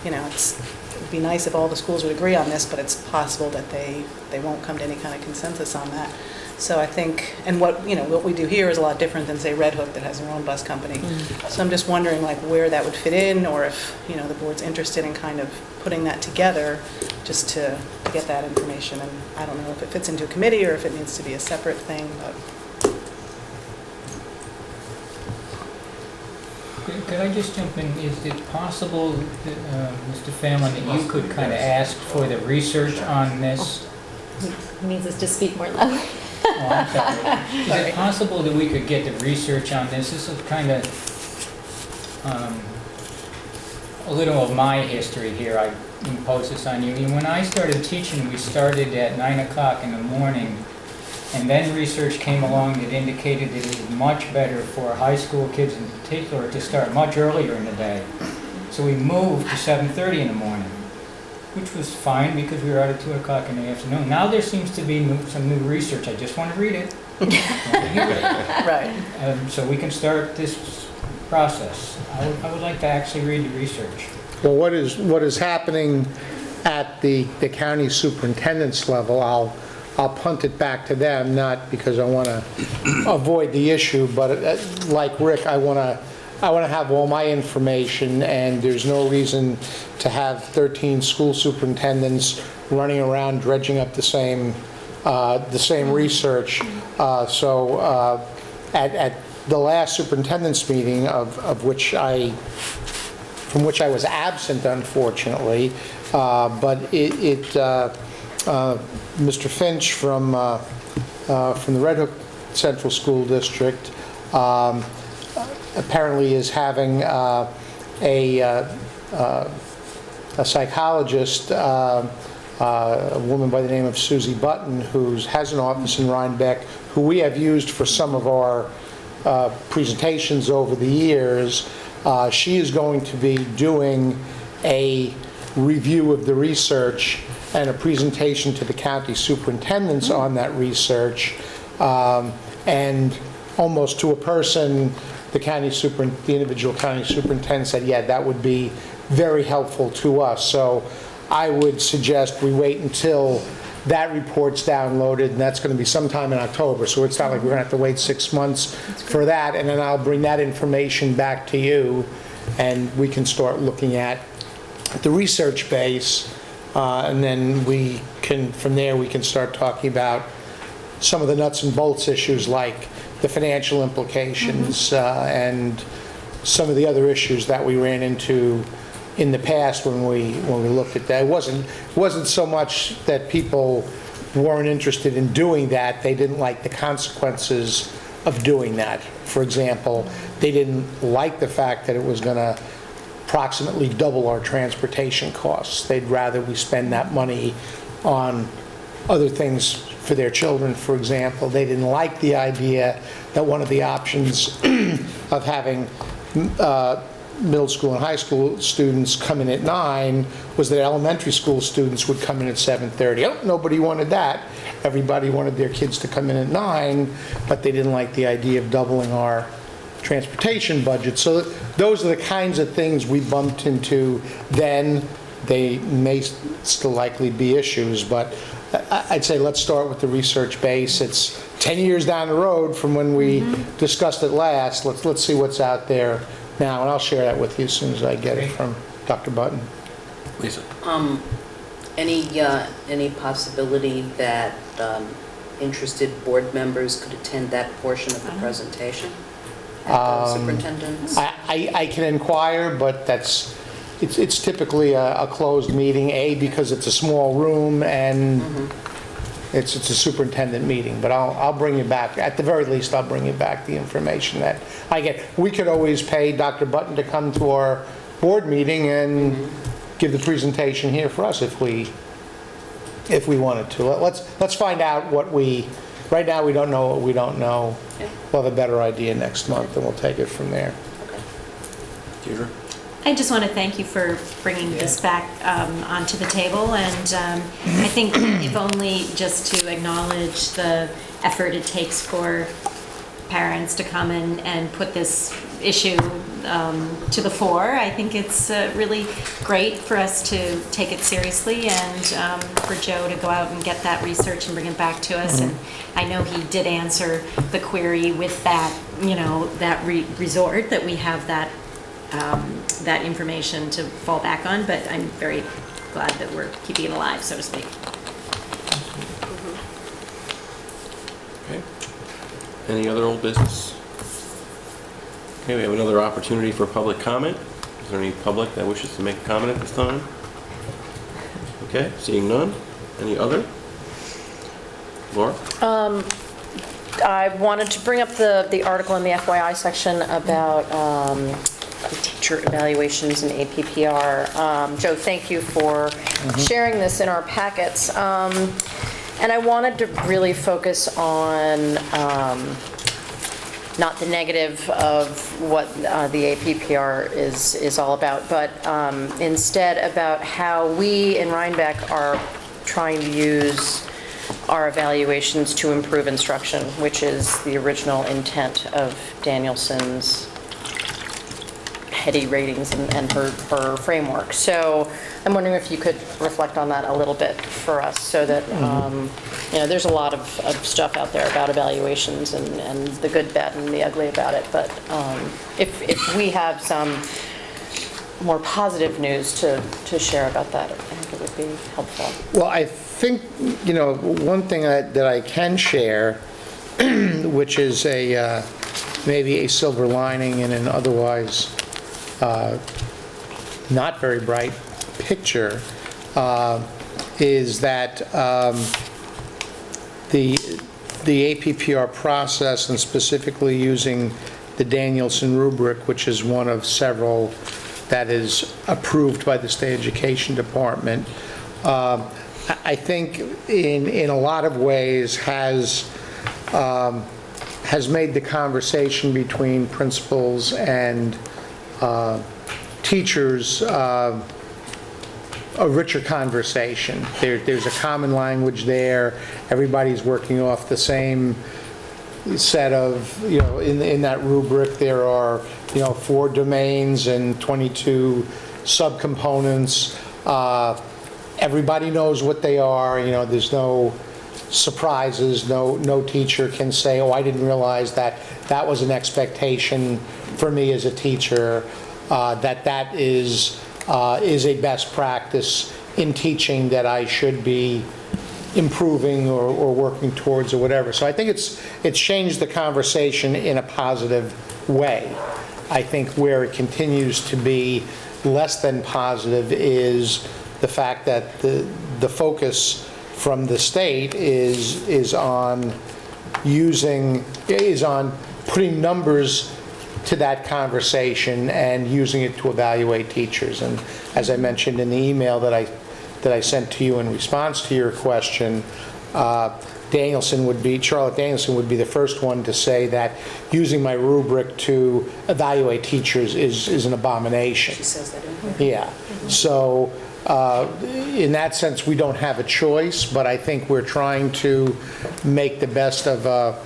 You know, it would be nice if all the schools would agree on this, but it's possible that they won't come to any kind of consensus on that. So I think, and what we do here is a lot different than, say, Red Hook that has their own bus company. So I'm just wondering like where that would fit in, or if, the board's interested in kind of putting that together just to get that information. And I don't know if it fits into a committee or if it needs to be a separate thing, but. Could I just jump in? Is it possible, Mr. Phelan, that you could kind of ask for the research on this? He needs us to speak more loudly. Oh, I'm sorry. Is it possible that we could get the research on this? This is kind of a little of my history here. I impose this on you. When I started teaching, we started at 9 o'clock in the morning, and then research came along that indicated that it was much better for high school kids in particular to start much earlier in the day. So we moved to 7:30 in the morning, which was fine because we were out at 2 o'clock in the afternoon. Now there seems to be some new research. I just want to read it. Right. So we can start this process. I would like to actually read the research. Well, what is happening at the county superintendent's level, I'll punt it back to them, not because I want to avoid the issue, but like Rick, I want to have all my information, and there's no reason to have 13 school superintendents running around dredging up the same research. So at the last superintendent's meeting, from which I was absent, unfortunately, but Mr. Finch from the Red Hook Central School District apparently is having a psychologist, a woman by the name of Susie Button, who has an office in Rhinebeck, who we have used for some of our presentations over the years. She is going to be doing a review of the research and a presentation to the county superintendents on that research. And almost to a person, the individual county superintendent said, yeah, that would be very helpful to us. So I would suggest we wait until that report's downloaded, and that's going to be sometime in October. So it's not like we're going to have to wait 6 months for that. And then I'll bring that information back to you, and we can start looking at the research base. And then from there we can start talking about some of the nuts and bolts issues like the financial implications and some of the other issues that we ran into in the past when we looked at that. It wasn't so much that people weren't interested in doing that, they didn't like the consequences of doing that. For example, they didn't like the fact that it was going to approximately double our transportation costs. They'd rather we spend that money on other things for their children, for example. They didn't like the idea that one of the options of having middle school and high school students come in at 9 was that elementary school students would come in at 7:30. Oh, nobody wanted that. Everybody wanted their kids to come in at 9, but they didn't like the idea of doubling our transportation budget. So those are the kinds of things we bumped into then. They may still likely be issues, but I'd say let's start with the research base. It's 10 years down the road from when we discussed it last. Let's see what's out there now, and I'll share that with you as soon as I get it from Dr. Button. Lisa. Any possibility that interested board members could attend that portion of the presentation at the superintendent's? I can inquire, but it's typically a closed meeting, because it's a small room and it's a superintendent meeting. But I'll bring you back, at the very least, I'll bring you back the information that I get. We could always pay Dr. Button to come to our board meeting and give the presentation here for us if we wanted to. Let's find out what right now we don't know what we don't know. Okay. We'll have a better idea next month, and we'll take it from there. Deirdre? I just want to thank you for bringing this back onto the table, and I think if only just to acknowledge the effort it takes for parents to come and put this issue to the fore. I think it's really great for us to take it seriously and for Joe to go out and get that research and bring it back to us. And I know he did answer the query with that, that resort, that we have that that information to fall back on, but I'm very glad that we're keeping it alive, so to speak. Okay. Any other old business? Okay, we have another opportunity for public comment. Is there any public that wishes to make a comment at this time? Okay, seeing none. Any other? Laura? I wanted to bring up the article in the FYI section about teacher evaluations and APPR. Joe, thank you for sharing this in our packets. And I wanted to really focus on not the negative of what the APPR is all about, but instead about how we in Rhinebeck are trying to use our evaluations to improve instruction, which is the original intent of Danielson's heady ratings and her framework. So I'm wondering if you could reflect on that a little bit for us, so that there's a lot of stuff out there about evaluations and the good, bad, and the ugly about it. But if we have some more positive news to share about that, I think it would be helpful. Well, I think, one thing that I can share, which is maybe a silver lining in an otherwise not very bright picture, is that the APPR process, and specifically using the Danielson rubric, which is one of several that is approved by the State Education Department, I think in a lot of ways has made the conversation between principals and teachers a richer conversation. There's a common language there. Everybody's working off the same set of, in that rubric there are, 4 domains and 22 subcomponents. Everybody knows what they are. There's no surprises. No teacher can say, oh, I didn't realize that was an expectation for me as a teacher, that is a best practice in teaching that I should be improving or working towards or whatever. So I think it's changed the conversation in a positive way. I think where it continues to be less than positive is the fact that the focus from the state is on putting numbers to that conversation and using it to evaluate teachers. And as I mentioned in the email that I sent to you in response to your question, Charlotte Danielson would be the first one to say that using my rubric to evaluate teachers is an abomination. She says that in her. Yeah. So in that sense, we don't have a choice, but I think we're trying to make the best of a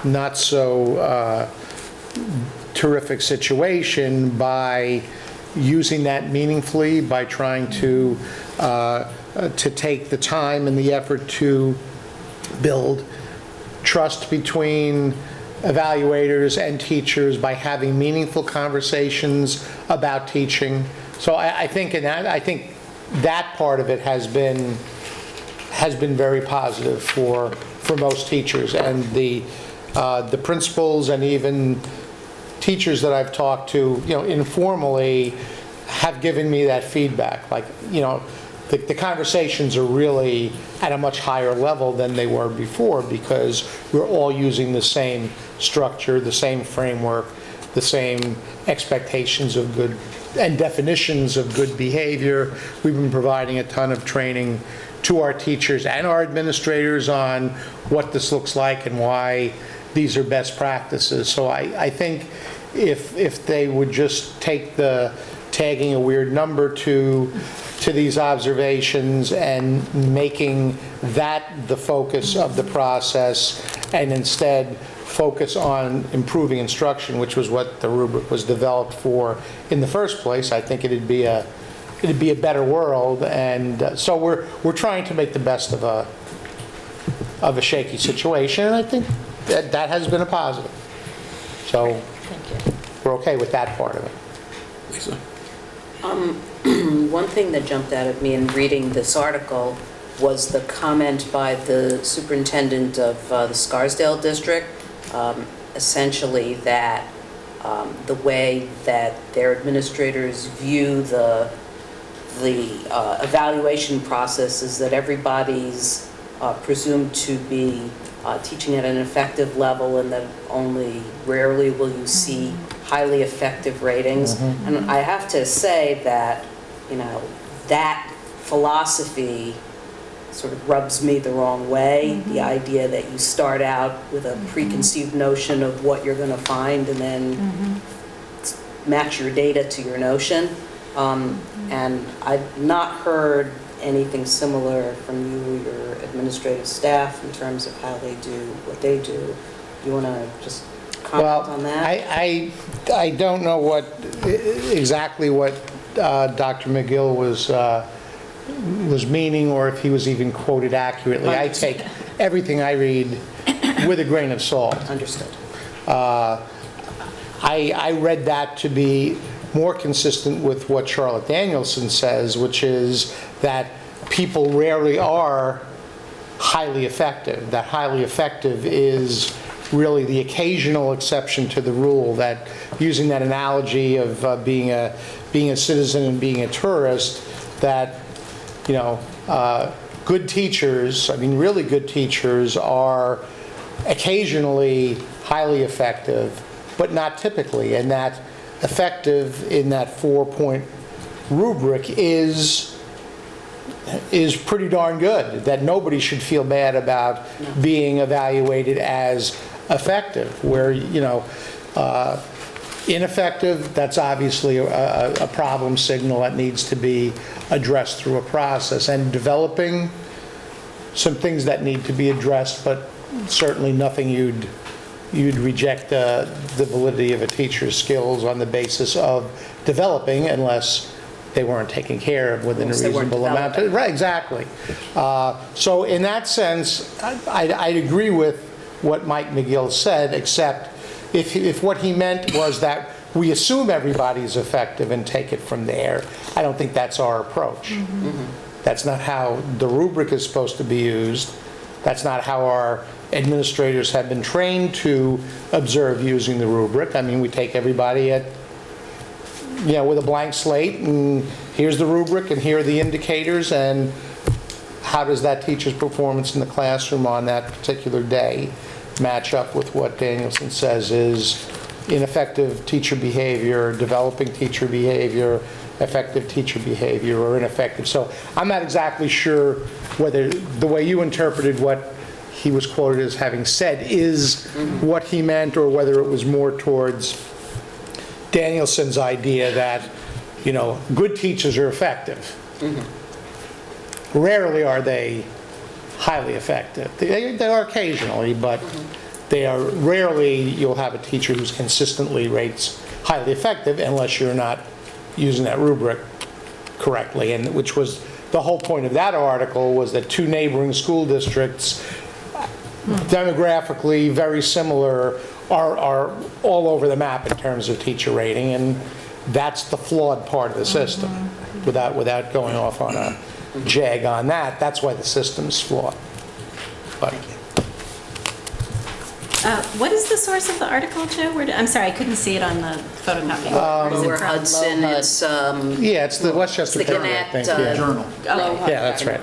not so terrific situation by using that meaningfully, by trying to take the time and the effort to build trust between evaluators and teachers by having meaningful conversations about teaching. So I think that part of it has been very positive for most teachers, and the principals and even teachers that I've talked to, informally, have given me that feedback. Like, the conversations are really at a much higher level than they were before, because we're all using the same structure, the same framework, the same expectations of good and definitions of good behavior. We've been providing a ton of training to our teachers and our administrators on what this looks like and why these are best practices. So I think if they would just take the tagging a weird number to these observations and making that the focus of the process, and instead focus on improving instruction, which was what the rubric was developed for in the first place, I think it'd be a better world. And so we're trying to make the best of a shaky situation, and I think that has been a positive. So Thank you. we're okay with that part of it. Lisa? One thing that jumped out at me in reading this article was the comment by the superintendent of the Scarsdale district, essentially that the way that their administrators view the evaluation process is that everybody's presumed to be teaching at an effective level, and that only rarely will you see highly effective ratings. And I have to say that, that philosophy sort of rubs me the wrong way. The idea that you start out with a preconceived notion of what you're going to find and then match your data to your notion. And I've not heard anything similar from you or your administrative staff in terms of how they do what they do. You want to just comment on that? I don't know exactly what Dr. McGill was meaning, or if he was even quoted accurately. I take everything I read with a grain of salt. Understood. I read that to be more consistent with what Charlotte Danielson says, which is that people rarely are highly effective. That highly effective is really the occasional exception to the rule, that using that analogy of being a citizen and being a tourist, that good teachers, really good teachers, are occasionally highly effective, but not typically, and that effective in that 4-point rubric is pretty darn good, that nobody should feel bad about being evaluated as effective, where ineffective, that's obviously a problem signal that needs to be addressed through a process, and developing some things that need to be addressed, but certainly nothing you'd reject the validity of a teacher's skills on the basis of developing, unless they weren't taken care of within a reasonable amount. Right, exactly. So in that sense, I'd agree with what Mike McGill said, except if what he meant was that we assume everybody's effective and take it from there, I don't think that's our approach. That's not how the rubric is supposed to be used. That's not how our administrators have been trained to observe using the rubric. We take everybody with a blank slate, and here's the rubric, and here are the indicators, and how does that teacher's performance in the classroom on that particular day match up with what Danielson says is ineffective teacher behavior, developing teacher behavior, effective teacher behavior, or ineffective. So I'm not exactly sure whether the way you interpreted what he was quoted as having said is what he meant, or whether it was more towards Danielson's idea that, good teachers are effective. Rarely are they highly effective. They are occasionally, but they are rarely, you'll have a teacher who's consistently rates highly effective, unless you're not using that rubric correctly. And which was the whole point of that article, was that two neighboring school districts, demographically very similar, are all over the map in terms of teacher rating, and that's the flawed part of the system. Without going off on a jag on that, that's why the system's flawed. But What is the source of the article, Joe? I'm sorry, I couldn't see it on the photocopy. Where is it Lower from? Hudson, it's, yeah, it's the Westchester It's the Courier, I think. Gannett, Yeah. Journal. Okay. Yeah, that's right.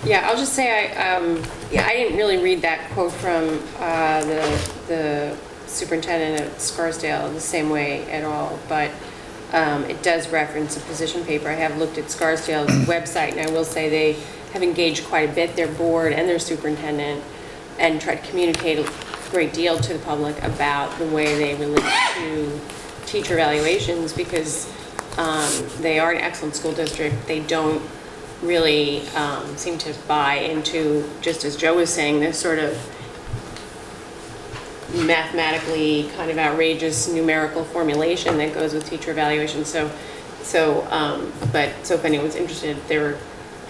Yeah, I'll just say I didn't really read that quote from the superintendent at Scarsdale the same way at all, but it does reference a position paper. I have looked at Scarsdale's website, and I will say they have engaged quite a bit, their board and their superintendent, and tried to communicate a great deal to the public about the way they relate to teacher evaluations, because they are an excellent school district. They don't really seem to buy into, just as Joe was saying, this sort of mathematically kind of outrageous numerical formulation that goes with teacher evaluation. So if anyone's interested, their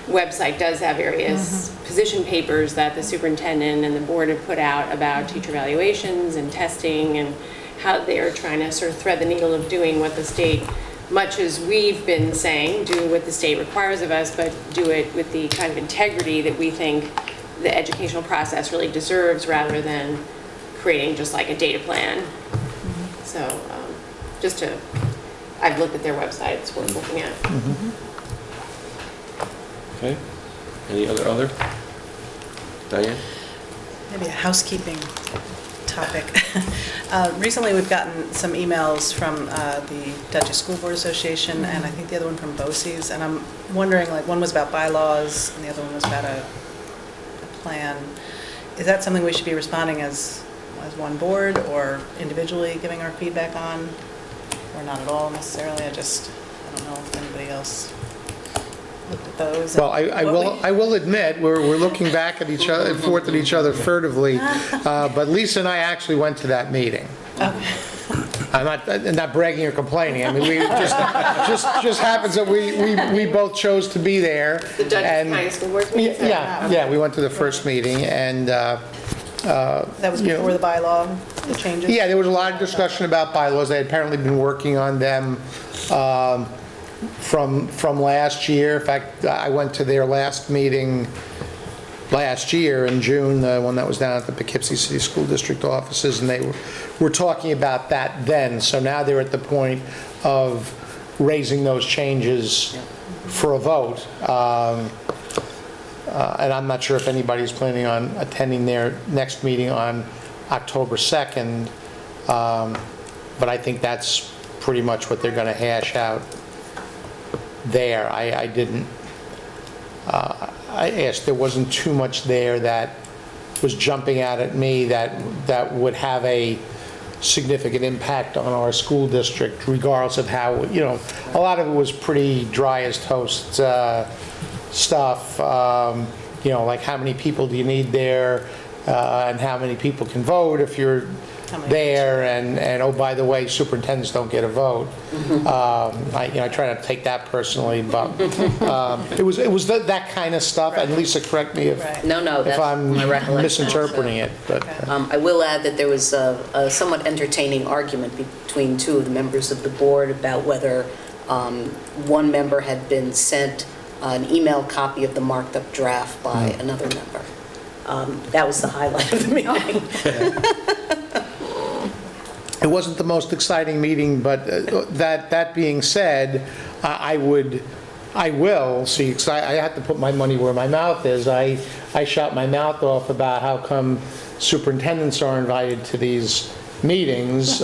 website does have various position papers that the superintendent and the board have put out about teacher evaluations and testing and how they're trying to sort of thread the needle of doing what the state, much as we've been saying, do what the state requires of us, but do it with the kind of integrity that we think the educational process really deserves, rather than creating just like a data plan. So I've looked at their website, it's worth looking at. Okay. Any other? Diane? Maybe a housekeeping topic. Recently, we've gotten some emails from the Dutchess School Board Association, and I think the other one from BOCES, and I'm wondering, like, one was about bylaws, and the other one was about a plan. Is that something we should be responding as one board, or individually giving our feedback on, or not at all necessarily? I don't know if anybody else looked at those. Well, I will admit, we're looking back at each other, forth at each other furtively, but Lisa and I actually went to that meeting. I'm not bragging or complaining. I mean, we just happens that we both chose to be there. The Dutchess County School Board meeting? Yeah, we went to the first meeting, and That was before the bylaw, the changes? yeah, there was a lot of discussion about bylaws. They had apparently been working on them from last year. In fact, I went to their last meeting last year in June, the one that was down at the Poughkeepsie City School District offices, and they were talking about that then. So now they're at the point of raising those changes for a vote. And I'm not sure if anybody's planning on attending their next meeting on October 2nd, but I think that's pretty much what they're going to hash out there. I asked, there wasn't too much there that was jumping out at me that would have a significant impact on our school district, regardless of how, a lot of it was pretty dry as toast stuff, like how many people do you need there, and how many people can vote if you're there, and oh, by the way, superintendents don't get a vote. I try not to take that personally, but it was that kind of stuff. And Lisa, correct me if That's I'm my recollection misinterpreting it. But I will add that there was a somewhat entertaining argument between two of the members of the board about whether one member had been sent an email copy of the marked up draft by another member. That was the highlight of the meeting. it wasn't the most exciting meeting, but that being said, I will see, because I have to put my money where my mouth is. I shot my mouth off about how come superintendents are invited to these meetings.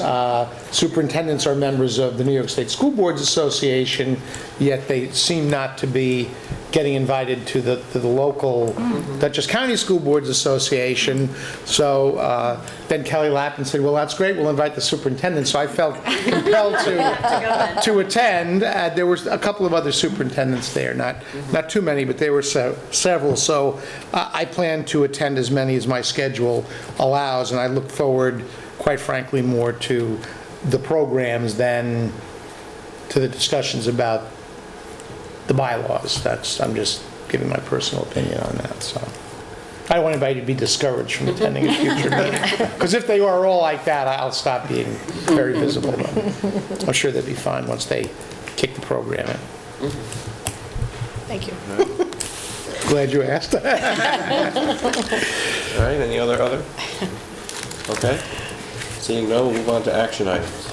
Superintendents are members of the New York State School Boards Association, yet they seem not to be getting invited to the local Dutchess County School Boards Association. So then Kelly laughed and said, well, that's great, we'll invite the superintendent. So I felt compelled to attend. There were a couple of other superintendents there, not too many, but there were several. So I plan to attend as many as my schedule allows, and I look forward, quite frankly, more to the programs than to the discussions about the bylaws. I'm just giving my personal opinion on that. So I don't want anybody to be discouraged from attending a future meeting, because if they are all like that, I'll stop being very visible. I'm sure they'll be fine once they kick the program in. Thank you. Glad you asked. All right, any other? Okay. Seeing no, we'll move on to action items.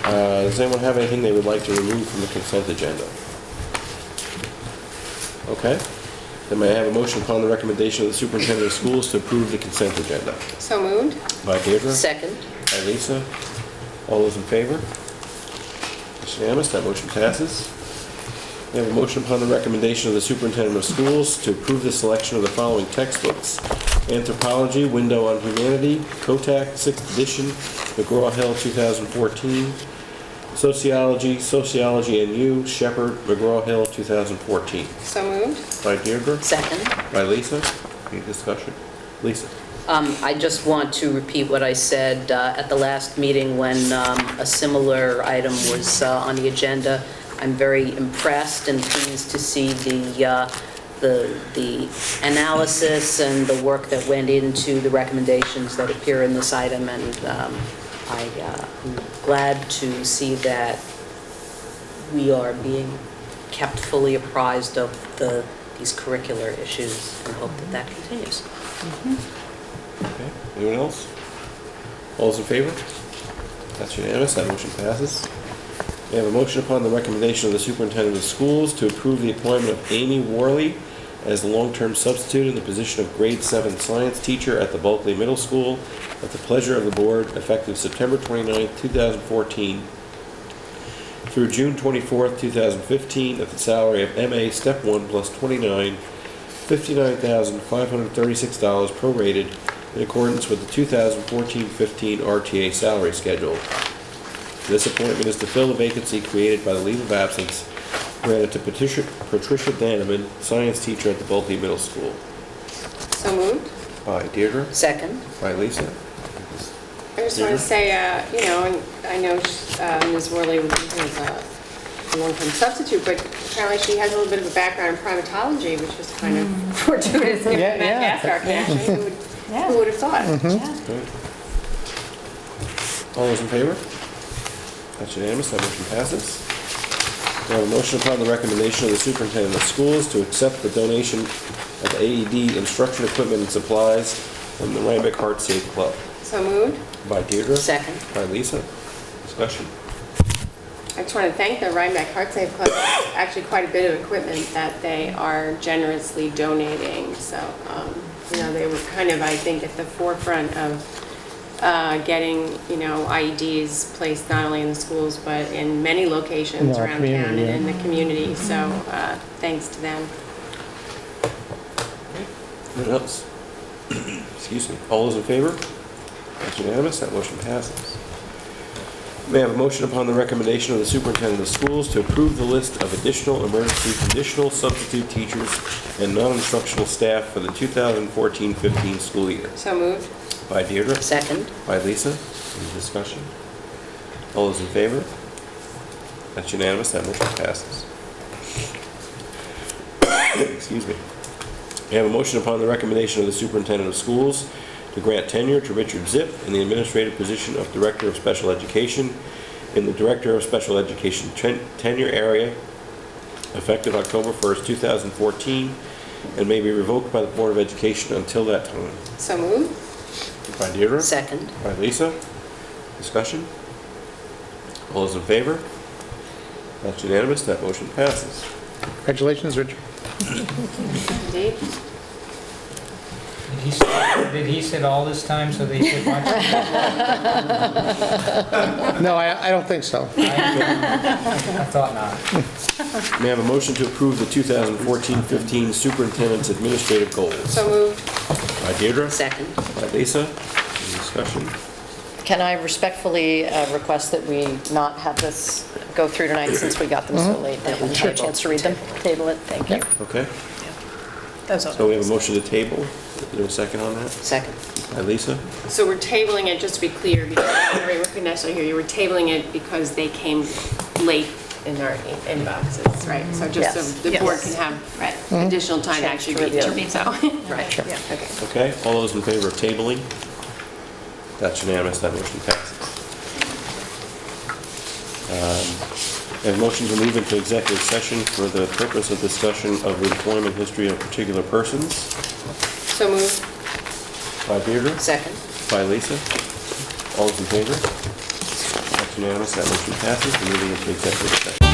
Does anyone have anything they would like to remove from the consent agenda? Okay. Then may I have a motion upon the recommendation of the superintendent of schools to approve the consent agenda? So moved? By Deirdre? Second. By Lisa. All those in favor? It's unanimous, that motion passes. We have a motion upon the recommendation of the superintendent of schools to approve the selection of the following textbooks: Anthropology, Window on Humanity, Kotak, 6th edition, McGraw-Hill, 2014, Sociology, NU, Shepherd, McGraw-Hill, 2014. So moved. By Deirdre. Second. By Lisa. Any discussion? Lisa. I just want to repeat what I said at the last meeting when a similar item was on the agenda. I'm very impressed and pleased to see the analysis and the work that went into the recommendations that appear in this item, and I'm glad to see that we are being kept fully apprised of these curricular issues, and hope that that continues. Okay. Anyone else? All those in favor? That's unanimous. That motion passes. We have a motion upon the recommendation of the superintendent of schools to approve the appointment of Amy Worley as the long-term substitute in the position of grade 7 science teacher at the Bulkley Middle School at the pleasure of the board, effective September 29, 2014 through June 24th, 2015, at the salary of MA Step 1 plus 29, $59,536 prorated in accordance with the 2014-15 RTA salary schedule. This appointment is to fill the vacancy created by the leave of absence granted to Patricia Daneman, science teacher at the Bulkley Middle School. So moved. By Deirdre. Second. By Lisa. I just want to say, and I know Ms. Worley was a long-term substitute, but apparently she has a little bit of a background in primatology, which was kind of fortuitous given that Madagascar connection. Who would have thought? Great. All those in favor? That's unanimous. That motion passes. We have a motion upon the recommendation of the superintendent of schools to accept the donation of AED instruction equipment and supplies from the Rhinebeck Heart Safe Club. So moved. By Deirdre. Second. By Lisa. Discussion. I just want to thank the Rhinebeck Heart Safe Club. It's actually quite a bit of equipment that they are generously donating. So, they were kind of, I think, at the forefront of getting, IEDs placed not only in the schools, but in many locations around town and in the community. So, thanks to them. Anyone else? Excuse me. All those in favor? That's unanimous. That motion passes. May I have a motion upon the recommendation of the superintendent of schools to approve the list of additional emergency conditional substitute teachers and non-instructional staff for the 2014-15 school year. So moved. By Deirdre. Second. By Lisa. Any discussion? All those in favor? That's unanimous. That motion passes. Excuse me. We have a motion upon the recommendation of the superintendent of schools to grant tenure to Richard Zipp in the administrative position of Director of Special Education in the Director of Special Education tenure area, effective October 1st, 2014, and may be revoked by the Board of Education until that time. So moved. By Deirdre. Second. By Lisa. Discussion? All those in favor? That's unanimous. That motion passes. Congratulations, Richard. Indeed. Did he sit all this time so that he could watch? No, I don't think so. I thought not. May I have a motion to approve the 2014-15 superintendent's administrative goals? So moved. By Deirdre. Second. By Lisa. Any discussion? Can I respectfully request that we not have this go through tonight since we got them so late? That we had a chance to read them. Table it. Thank you. Okay. Those are. So we have a motion to table. Is there a second on that? Second. By Lisa. So we're tabling it, just to be clear, because we couldn't necessarily hear you. We're tabling it because they came late in our inboxes, right? So just so Yes. the board Yes. can have additional time to actually read them. So, right. Yeah. Okay. Okay. All those in favor of tabling? That's unanimous. That motion passes. I have a motion to move into executive session for the purpose of discussion of the employment history of particular persons. So moved. By Deirdre. Second. By Lisa. All those in favor? That's unanimous. That motion passes. We're moving into executive session.